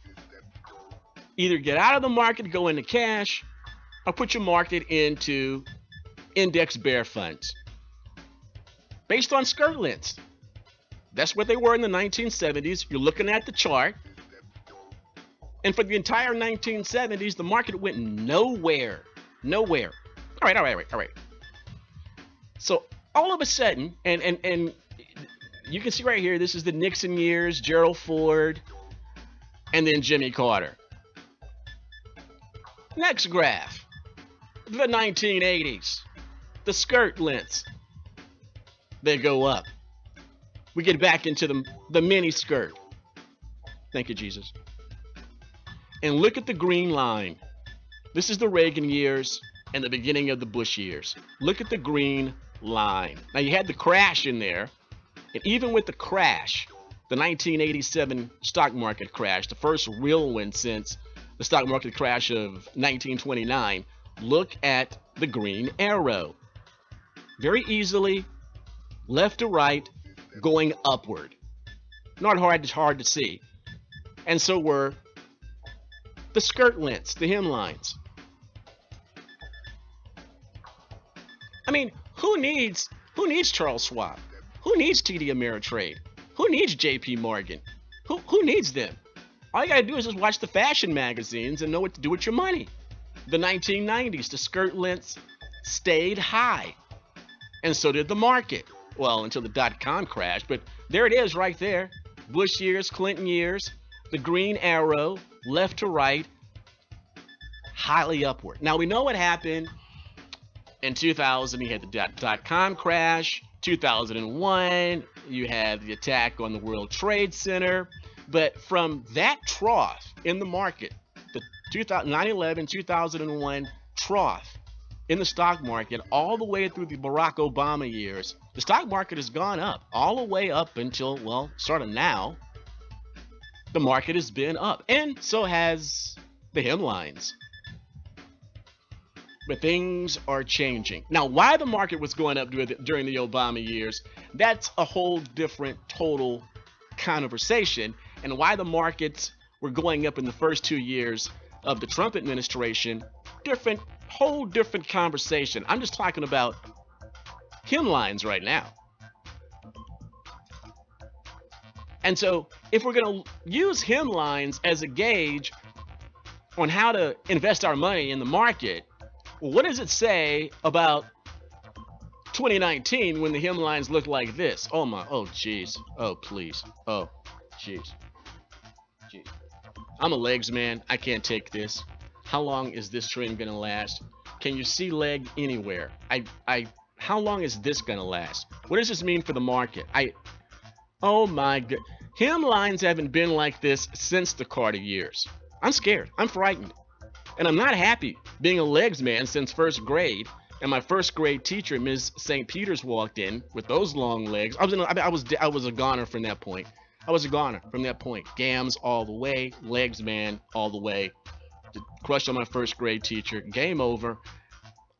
either get out of the market, go into cash, or put your market into index bear funds. Based on skirt lengths. That's what they were in the 1970s. You're looking at the chart. And for the entire 1970s, the market went nowhere. Nowhere. All right. So all of a sudden, and you can see right here, this is the Nixon years, Gerald Ford, and then Jimmy Carter. Next graph, the 1980s, the skirt lengths, they go up. We get back into the mini skirt. Thank you, Jesus. And look at the green line. This is the Reagan years and the beginning of the Bush years. Look at the green line. Now you had the crash in there, and even with the crash, the 1987 stock market crash, the first real one since the stock market crash of 1929, look at the green arrow. Very easily, left to right, going upward. Not hard, it's hard to see. And so were the skirt lengths, the hemlines. I mean, who needs Charles Schwab? Who needs TD Ameritrade? Who needs JP Morgan? Who needs them? All you gotta do is just watch the fashion magazines and know what to do with your money. The 1990s, the skirt lengths stayed high. And so did the market. Well, until the dot-com crash, but there it is right there. Bush years, Clinton years, the green arrow, left to right, highly upward. Now we know what happened in 2000. You had the dot-com crash. 2001, you had the attack on the World Trade Center. But from that trough in the market, the 9/11, 2001 trough in the stock market, all the way through the Barack Obama years, the stock market has gone up all the way up until, well, sort of now. The market has been up, and so has the hemlines. But things are changing. Now, why the market was going up during the Obama years, that's a whole different total conversation. And why the markets were going up in the first 2 years of the Trump administration, whole different conversation. I'm just talking about hemlines right now. And so if we're going to use hemlines as a gauge on how to invest our money in the market, well, what does it say about 2019 when the hemlines look like this? Oh my, oh jeez, oh please, oh jeez. I'm a legs man, I can't take this. How long is this trend gonna last? Can you see leg anywhere? How long is this gonna last? What does this mean for the market? Oh my god, hemlines haven't been like this since the Carter years. I'm scared, I'm frightened. And I'm not happy being a legs man since first grade. And my first grade teacher, Ms. St. Peters, walked in with those long legs. I was a goner from that point. I was a goner from that point. Gams all the way, legs man all the way. Crush on my first grade teacher. Game over.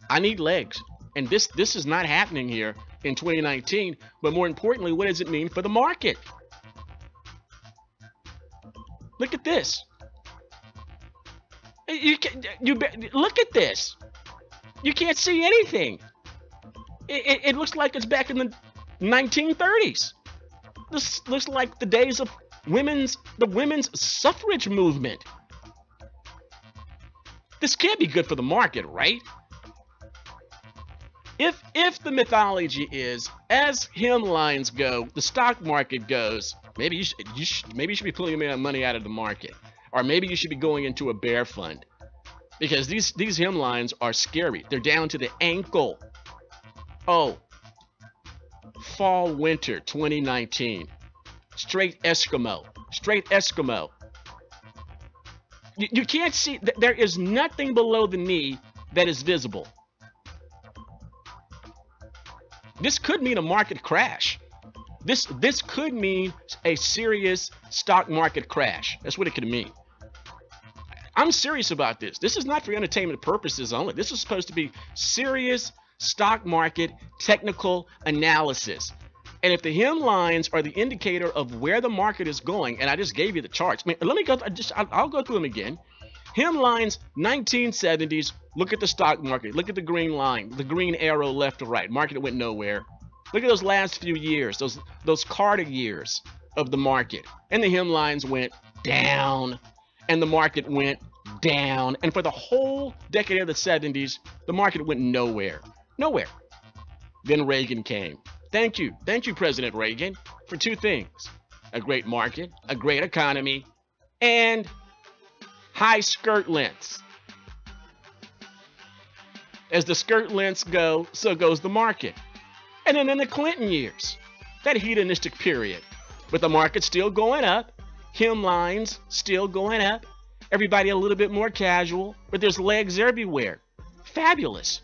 I need legs. And this is not happening here in 2019. But more importantly, what does it mean for the market? Look at this. Look at this. You can't see anything. It looks like it's back in the 1930s. This looks like the days of the women's suffrage movement. This can't be good for the market, right? If the mythology is as hemlines go, the stock market goes, maybe you should be pulling money out of the market. Or maybe you should be going into a bear fund, because these hemlines are scary. They're down to the ankle. Oh, fall winter 2019, straight Eskimo, You can't see. There is nothing below the knee that is visible. This could mean a market crash. This could mean a serious stock market crash. That's what it could mean. I'm serious about this. This is not for entertainment purposes only. This is supposed to be serious stock market technical analysis. And if the hemlines are the indicator of where the market is going, and I just gave you the charts. I mean, let me go. I'll go through them again. Hemlines, 1970s. Look at the stock market. Look at the green line, the green arrow left to right. Market went nowhere. Look at those last few years, those Carter years of the market, and the hemlines went down. and the market went down. And for the whole decade of the 70s, the market went nowhere. Nowhere. Then Reagan came. Thank you, President Reagan, for two things: a great market, a great economy, and high skirt lengths. As the skirt lengths go, so goes the market. And then in the Clinton years, that hedonistic period, with the market still going up, hemlines still going up, everybody a little bit more casual, but there's legs everywhere. Fabulous.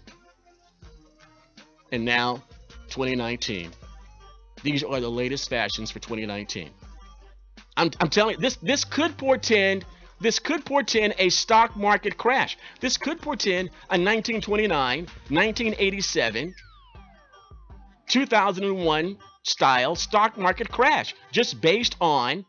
And now, 2019. These are the latest fashions for 2019. I'm telling you, this could portend a stock market crash. This could portend a 1929, 1987, 2001 style stock market crash, just based on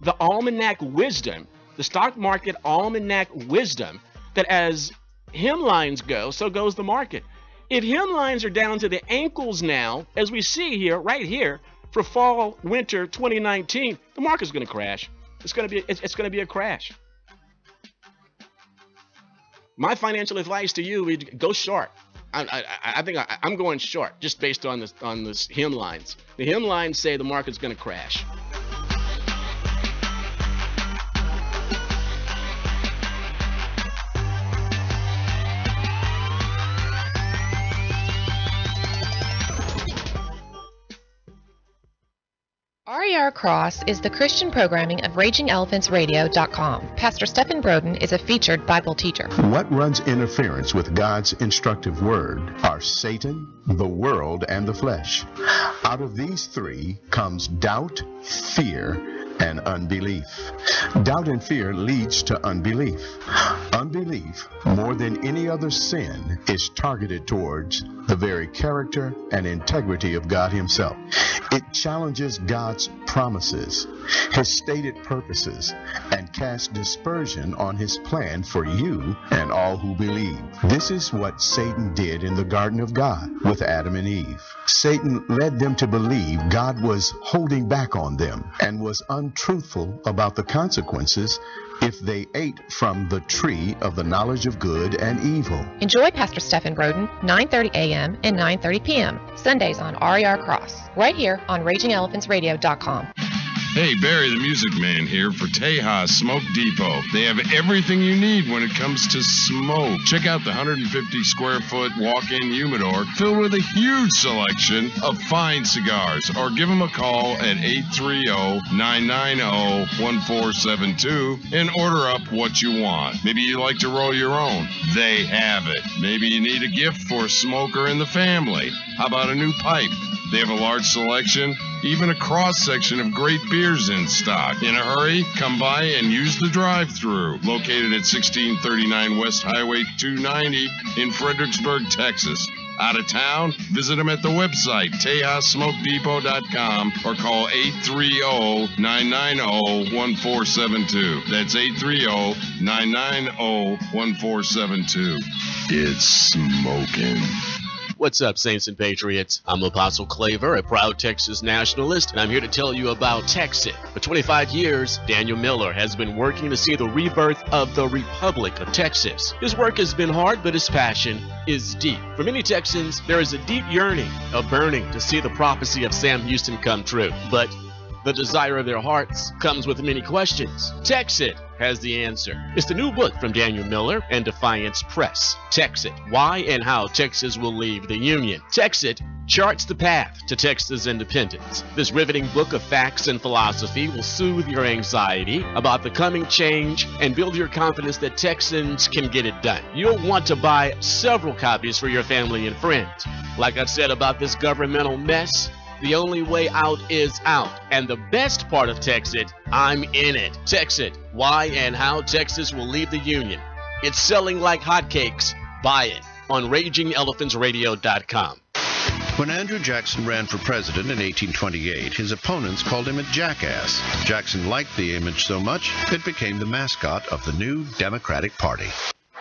the almanac wisdom, the stock market almanac wisdom, that as hemlines go, so goes the market. If hemlines are down to the ankles now, as we see here, right here, for fall, winter 2019, the market's going to crash. It's going to be a crash. My financial advice to you is go short. I think I'm going short just based on this hemlines. The hemlines say the market's going to crash. RER Cross is the Christian programming of RagingElePhantsRadio.com. Pastor Stephen Broden is a featured Bible teacher. What runs interference with God's instructive word are Satan, the world, and the flesh. Out of these three comes doubt, fear, and unbelief. Doubt and fear leads to unbelief. Unbelief, more than any other sin, is targeted towards the very character and integrity of God Himself. It challenges God's promises, His stated purposes, and casts dispersion on His plan for you and all who believe. This is what Satan did in the Garden of God with Adam and Eve. Satan led them to believe God was holding back on them and was untruthful about the consequences if they ate from the tree of the knowledge of good and evil. Enjoy Pastor Stephen Broden, 9:30 a.m. and 9:30 p.m. Sundays on RER Cross, right here on RagingElePhantsRadio.com. Hey, Barry the Music Man here for Tejas Smoke Depot. They have everything you need when it comes to smoke. Check out the 150 square foot walk-in humidor filled with a huge selection of fine cigars, or give them a call at 830-990-1472 and order up what you want. Maybe you like to roll your own. They have it. Maybe you need a gift for a smoker in the family. How about a new pipe? They have a large selection, even a cross-section of great beers in stock. In a hurry, come by and use the drive-thru. Located at 1639 West Highway 290 in Fredericksburg, Texas. Out of town? Visit them at the website, TejasSmokeDepot.com, or call 830-990-1472. That's 830-990-1472. It's smoking. What's up, Saints and Patriots? I'm Apostle Claver, a proud Texas nationalist, and I'm here to tell you about Texit. For 25 years, Daniel Miller has been working to see the rebirth of the Republic of Texas. His work has been hard, but his passion is deep. For many Texans, there is a deep yearning, a burning to see the prophecy of Sam Houston come true. But the desire of their hearts comes with many questions. Texit has the answer. It's the new book from Daniel Miller and Defiance Press. Texit, Why and How Texas Will Leave the Union. Texit charts the path to Texas independence. This riveting book of facts and philosophy will soothe your anxiety about the coming change and build your confidence that Texans can get it done. You'll want to buy several copies for your family and friends. Like I said about this governmental mess, the only way out is out. And the best part of Texit, I'm in it. Texit, Why and How Texas Will Leave the Union. It's selling like hotcakes. Buy it on RagingElePhantsRadio.com. When Andrew Jackson ran for president in 1828, his opponents called him a jackass. Jackson liked the image so much, it became the mascot of the new Democratic Party.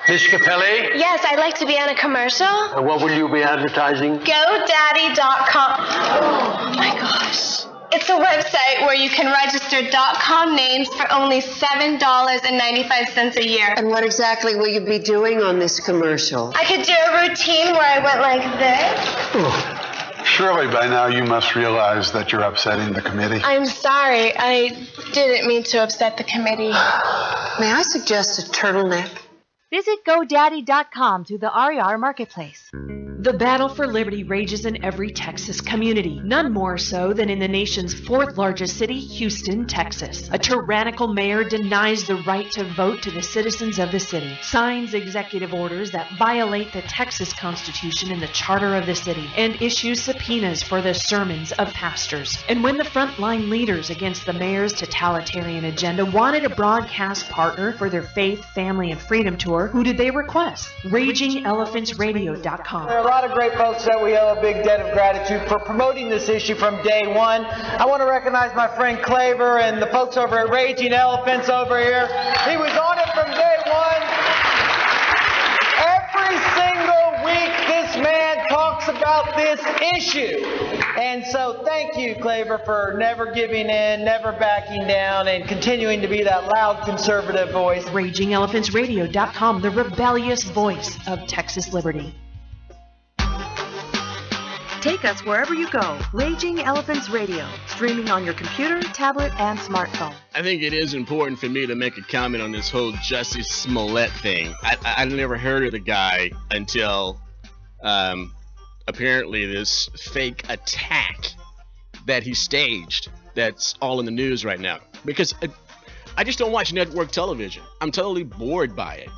Miss Capelli? Yes, I'd like to be on a commercial. What will you be advertising? GoDaddy.com. Oh my gosh. It's a website where you can register .com names for only $7.95 a year. And what exactly will you be doing on this commercial? I could do a routine where I went like this. Oh. Surely by now you must realize that you're upsetting the committee. I'm sorry. I didn't mean to upset the committee. May I suggest a turtleneck? Visit GoDaddy.com to the RER Marketplace. The battle for liberty rages in every Texas community, none more so than in the nation's fourth largest city, Houston, Texas. A tyrannical mayor denies the right to vote to the citizens of the city, signs executive orders that violate the Texas Constitution and the charter of the city, and issues subpoenas for the sermons of pastors. And when the frontline leaders against the mayor's totalitarian agenda wanted a broadcast partner for their faith, family, and freedom tour, who did they request? RagingElePhantsRadio.com. There are a lot of great folks that we owe a big debt of gratitude for promoting this issue from day one. I want to recognize my friend Claver and the folks over at Raging Elephants over here. He was on it from day one. Every single week this man talks about this issue. And so thank you, Claver, for never giving in, never backing down, and continuing to be that loud conservative voice. RagingElePhantsRadio.com, the rebellious voice of Texas liberty. Take us wherever you go. Raging Elephants Radio, streaming on your computer, tablet, and smartphone. I think it is important for me to make a comment on this whole Jussie Smollett thing. I never heard of the guy until apparently this fake attack that he staged that's all in the news right now. Because I just don't watch network television. I'm totally bored by it.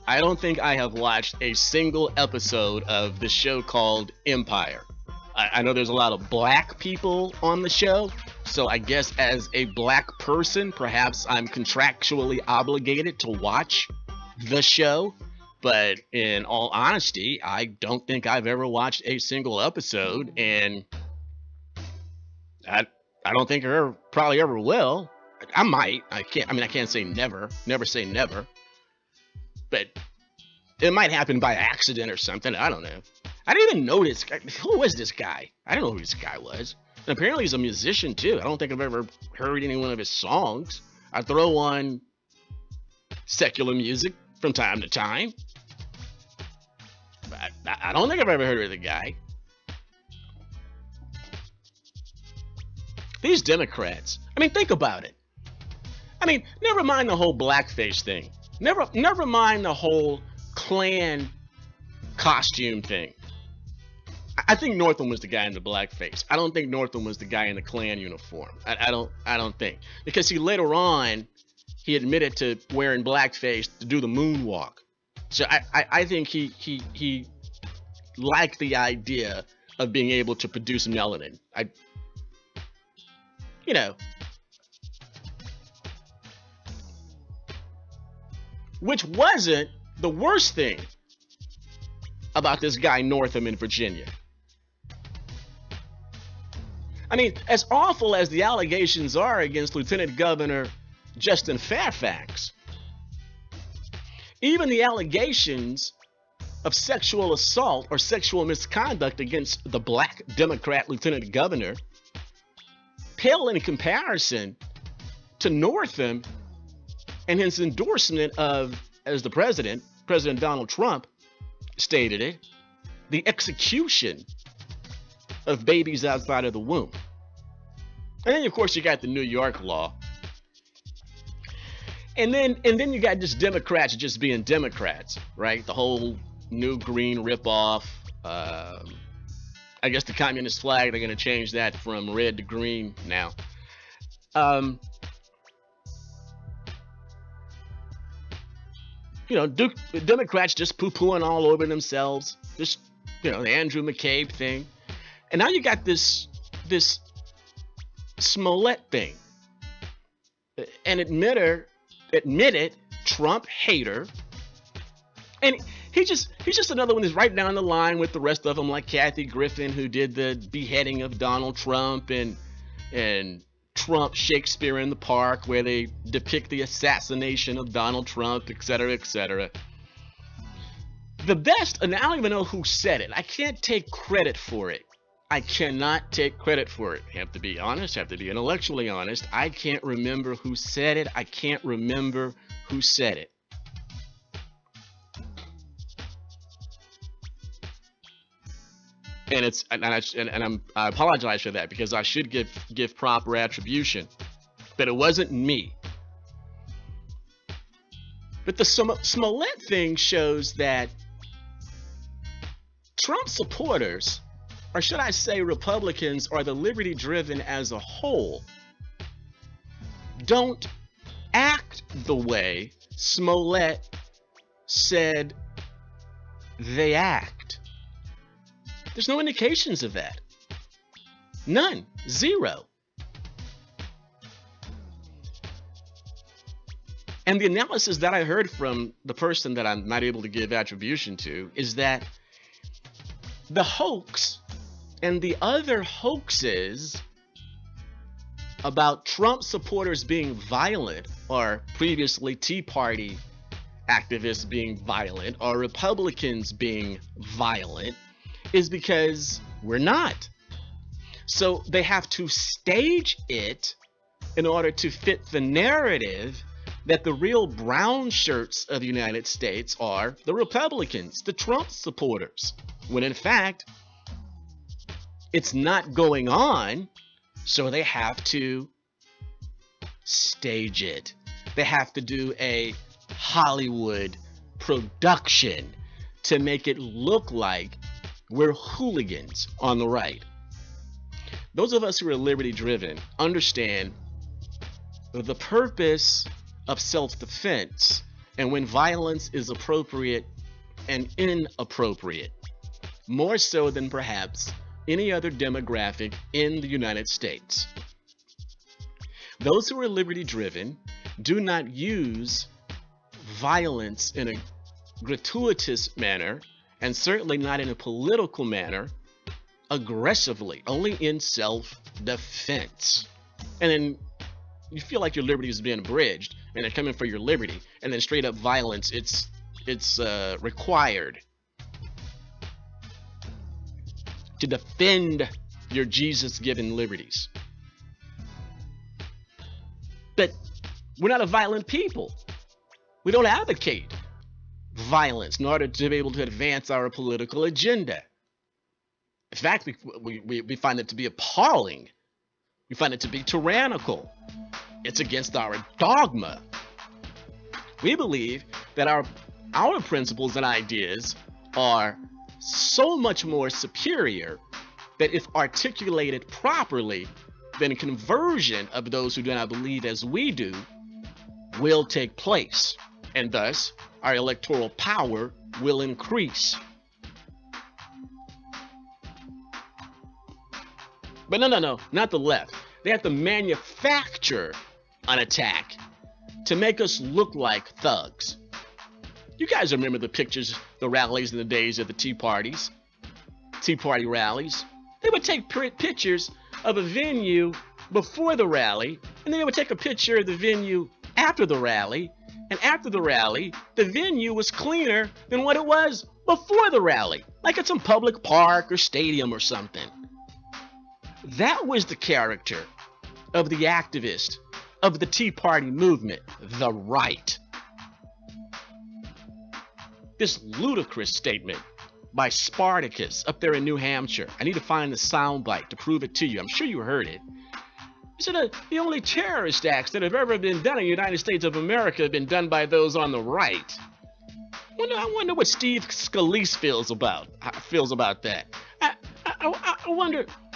I don't think I have watched a single episode of the show called Empire. I know there's a lot of black people on the show, so I guess as a black person, perhaps I'm contractually obligated to watch the show. But in all honesty, I don't think I've ever watched a single episode, and I don't think I probably ever will. I might. I can't say never. Never say never. But it might happen by accident or something. I don't know. I didn't even know this guy. Who was this guy? I don't know who this guy was. And apparently he's a musician too. I don't think I've ever heard any one of his songs. I throw on secular music from time to time. But I don't think I've ever heard of the guy. These Democrats. I mean, think about it. I mean, never mind the whole blackface thing. Never mind the whole Klan costume thing. I think Northam was the guy in the blackface. I don't think Northam was the guy in the Klan uniform. I don't think. Because later on, he admitted to wearing blackface to do the moonwalk. So I think he liked the idea of being able to produce melanin. Which wasn't the worst thing about this guy Northam in Virginia. I mean, as awful as the allegations are against Lieutenant Governor Justin Fairfax, even the allegations of sexual assault or sexual misconduct against the black Democrat Lieutenant Governor pale in comparison to Northam and his endorsement of, as the President Donald Trump stated it, the execution of babies outside of the womb. And then, of course, you got the New York law. And then you got just Democrats just being Democrats, right? The whole new green ripoff. I guess the communist flag, they're going to change that from red to green now. Democrats just poo-pooing all over themselves. Just, the Andrew McCabe thing. And now you got this Smollett thing. An admitted Trump hater. And he's just another one who's right down the line with the rest of them, like Kathy Griffin, who did the beheading of Donald Trump, and Trump Shakespeare in the Park, where they depict the assassination of Donald Trump, etc., etc. The best, and I don't even know who said it. I can't take credit for it. I cannot take credit for it. Have to be honest, have to be intellectually honest. I can't remember who said it. I can't remember who said it. And I apologize for that, because I should give proper attribution, but it wasn't me. But the Smollett thing shows that Trump supporters, or should I say Republicans, or the liberty-driven as a whole, don't act the way Smollett said they act. There's no indications of that. None. Zero. And the analysis that I heard from the person that I'm not able to give attribution to is that the hoax and the other hoaxes about Trump supporters being violent, or previously Tea Party activists being violent, or Republicans being violent, is because we're not. So they have to stage it in order to fit the narrative that the real brown shirts of the United States are the Republicans, the Trump supporters, when in fact it's not going on. So they have to stage it. They have to do a Hollywood production to make it look like we're hooligans on the right. Those of us who are liberty driven understand the purpose of self-defense and when violence is appropriate and inappropriate, more so than perhaps any other demographic in the United States. Those who are liberty driven do not use violence in a gratuitous manner, and certainly not in a political manner, aggressively, only in self-defense. And then you feel like your liberty is being abridged, and they're coming for your liberty, and then straight up violence, it's required to defend your Jesus-given liberties. But we're not a violent people. We don't advocate violence in order to be able to advance our political agenda. In fact, we find it to be appalling. We find it to be tyrannical. It's against our dogma. We believe that our principles and ideas are so much more superior that if articulated properly, then conversion of those who do not believe as we do will take place, and thus our electoral power will increase. But no, not the left. They have to manufacture an attack to make us look like thugs. You guys remember the pictures, the rallies in the days of the Tea Party rallies. They would take pictures of a venue before the rally, and then they would take a picture of the venue after the rally, and after the rally, the venue was cleaner than what it was before the rally, like at some public park or stadium or something. That was the character of the activist of the Tea Party movement, the right. This ludicrous statement by Spartacus up there in New Hampshire. I need to find the soundbite to prove it to you. I'm sure you heard it. He said the only terrorist acts that have ever been done in the United States of America have been done by those on the right. I wonder what Steve Scalise feels about that. I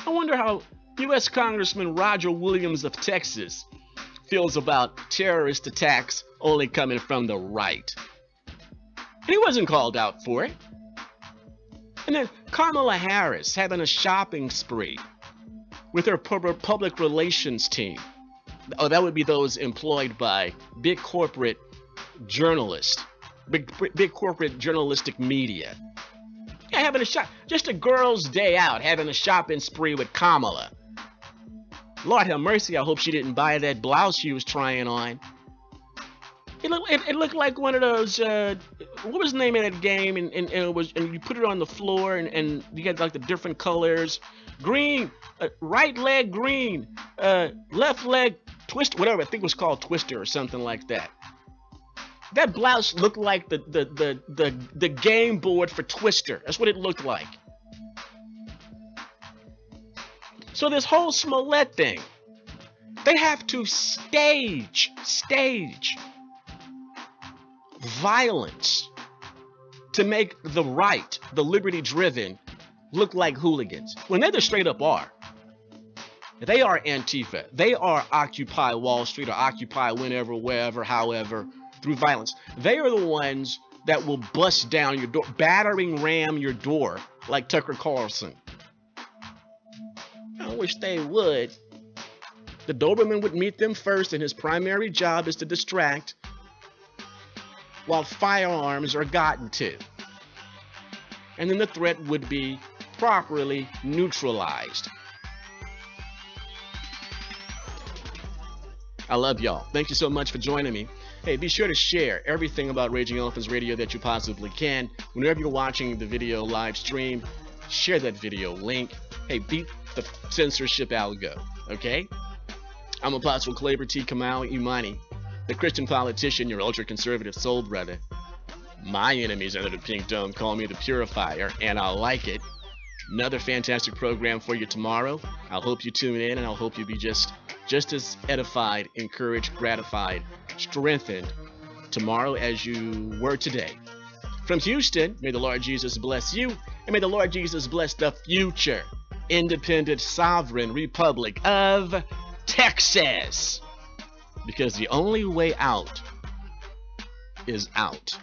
wonder how U.S. Congressman Roger Williams of Texas feels about terrorist attacks only coming from the right. And he wasn't called out for it. And then Kamala Harris having a shopping spree with her public relations team. Oh, that would be those employed by big corporate journalists, big corporate journalistic media. Yeah, having just a girl's day out, having a shopping spree with Kamala. Lord have mercy, I hope she didn't buy that blouse she was trying on. It looked like one of those, what was the name of that game? And you put it on the floor and you had like the different colors, green, right leg green, left leg twist, whatever. I think it was called Twister or something like that. That blouse looked like the game board for Twister. That's what it looked like. So this whole Smollett thing, they have to stage violence to make the right, the liberty-driven, look like hooligans. When they straight up are. They are Antifa. They are Occupy Wall Street or Occupy whenever, wherever, however, through violence. They are the ones that will bust down your door, battering ram your door like Tucker Carlson. I wish they would. The Doberman would meet them first, and his primary job is to distract while firearms are gotten to. And then the threat would be properly neutralized. I love y'all. Thank you so much for joining me. Hey, be sure to share everything about Raging Elephants Radio that you possibly can. Whenever you're watching the video live stream, share that video link. Hey, beat the censorship algo, okay? I'm Apostle Claver T. Kamau-Imani, the Christian politician, your ultra-conservative soul brother. My enemies under the pink dome call me the purifier, and I like it. Another fantastic program for you tomorrow. I hope you tune in, and I hope you be just as edified, encouraged, gratified, strengthened tomorrow as you were today. From Houston, may the Lord Jesus bless you, and may the Lord Jesus bless the future independent sovereign republic of Texas. Because the only way out is out.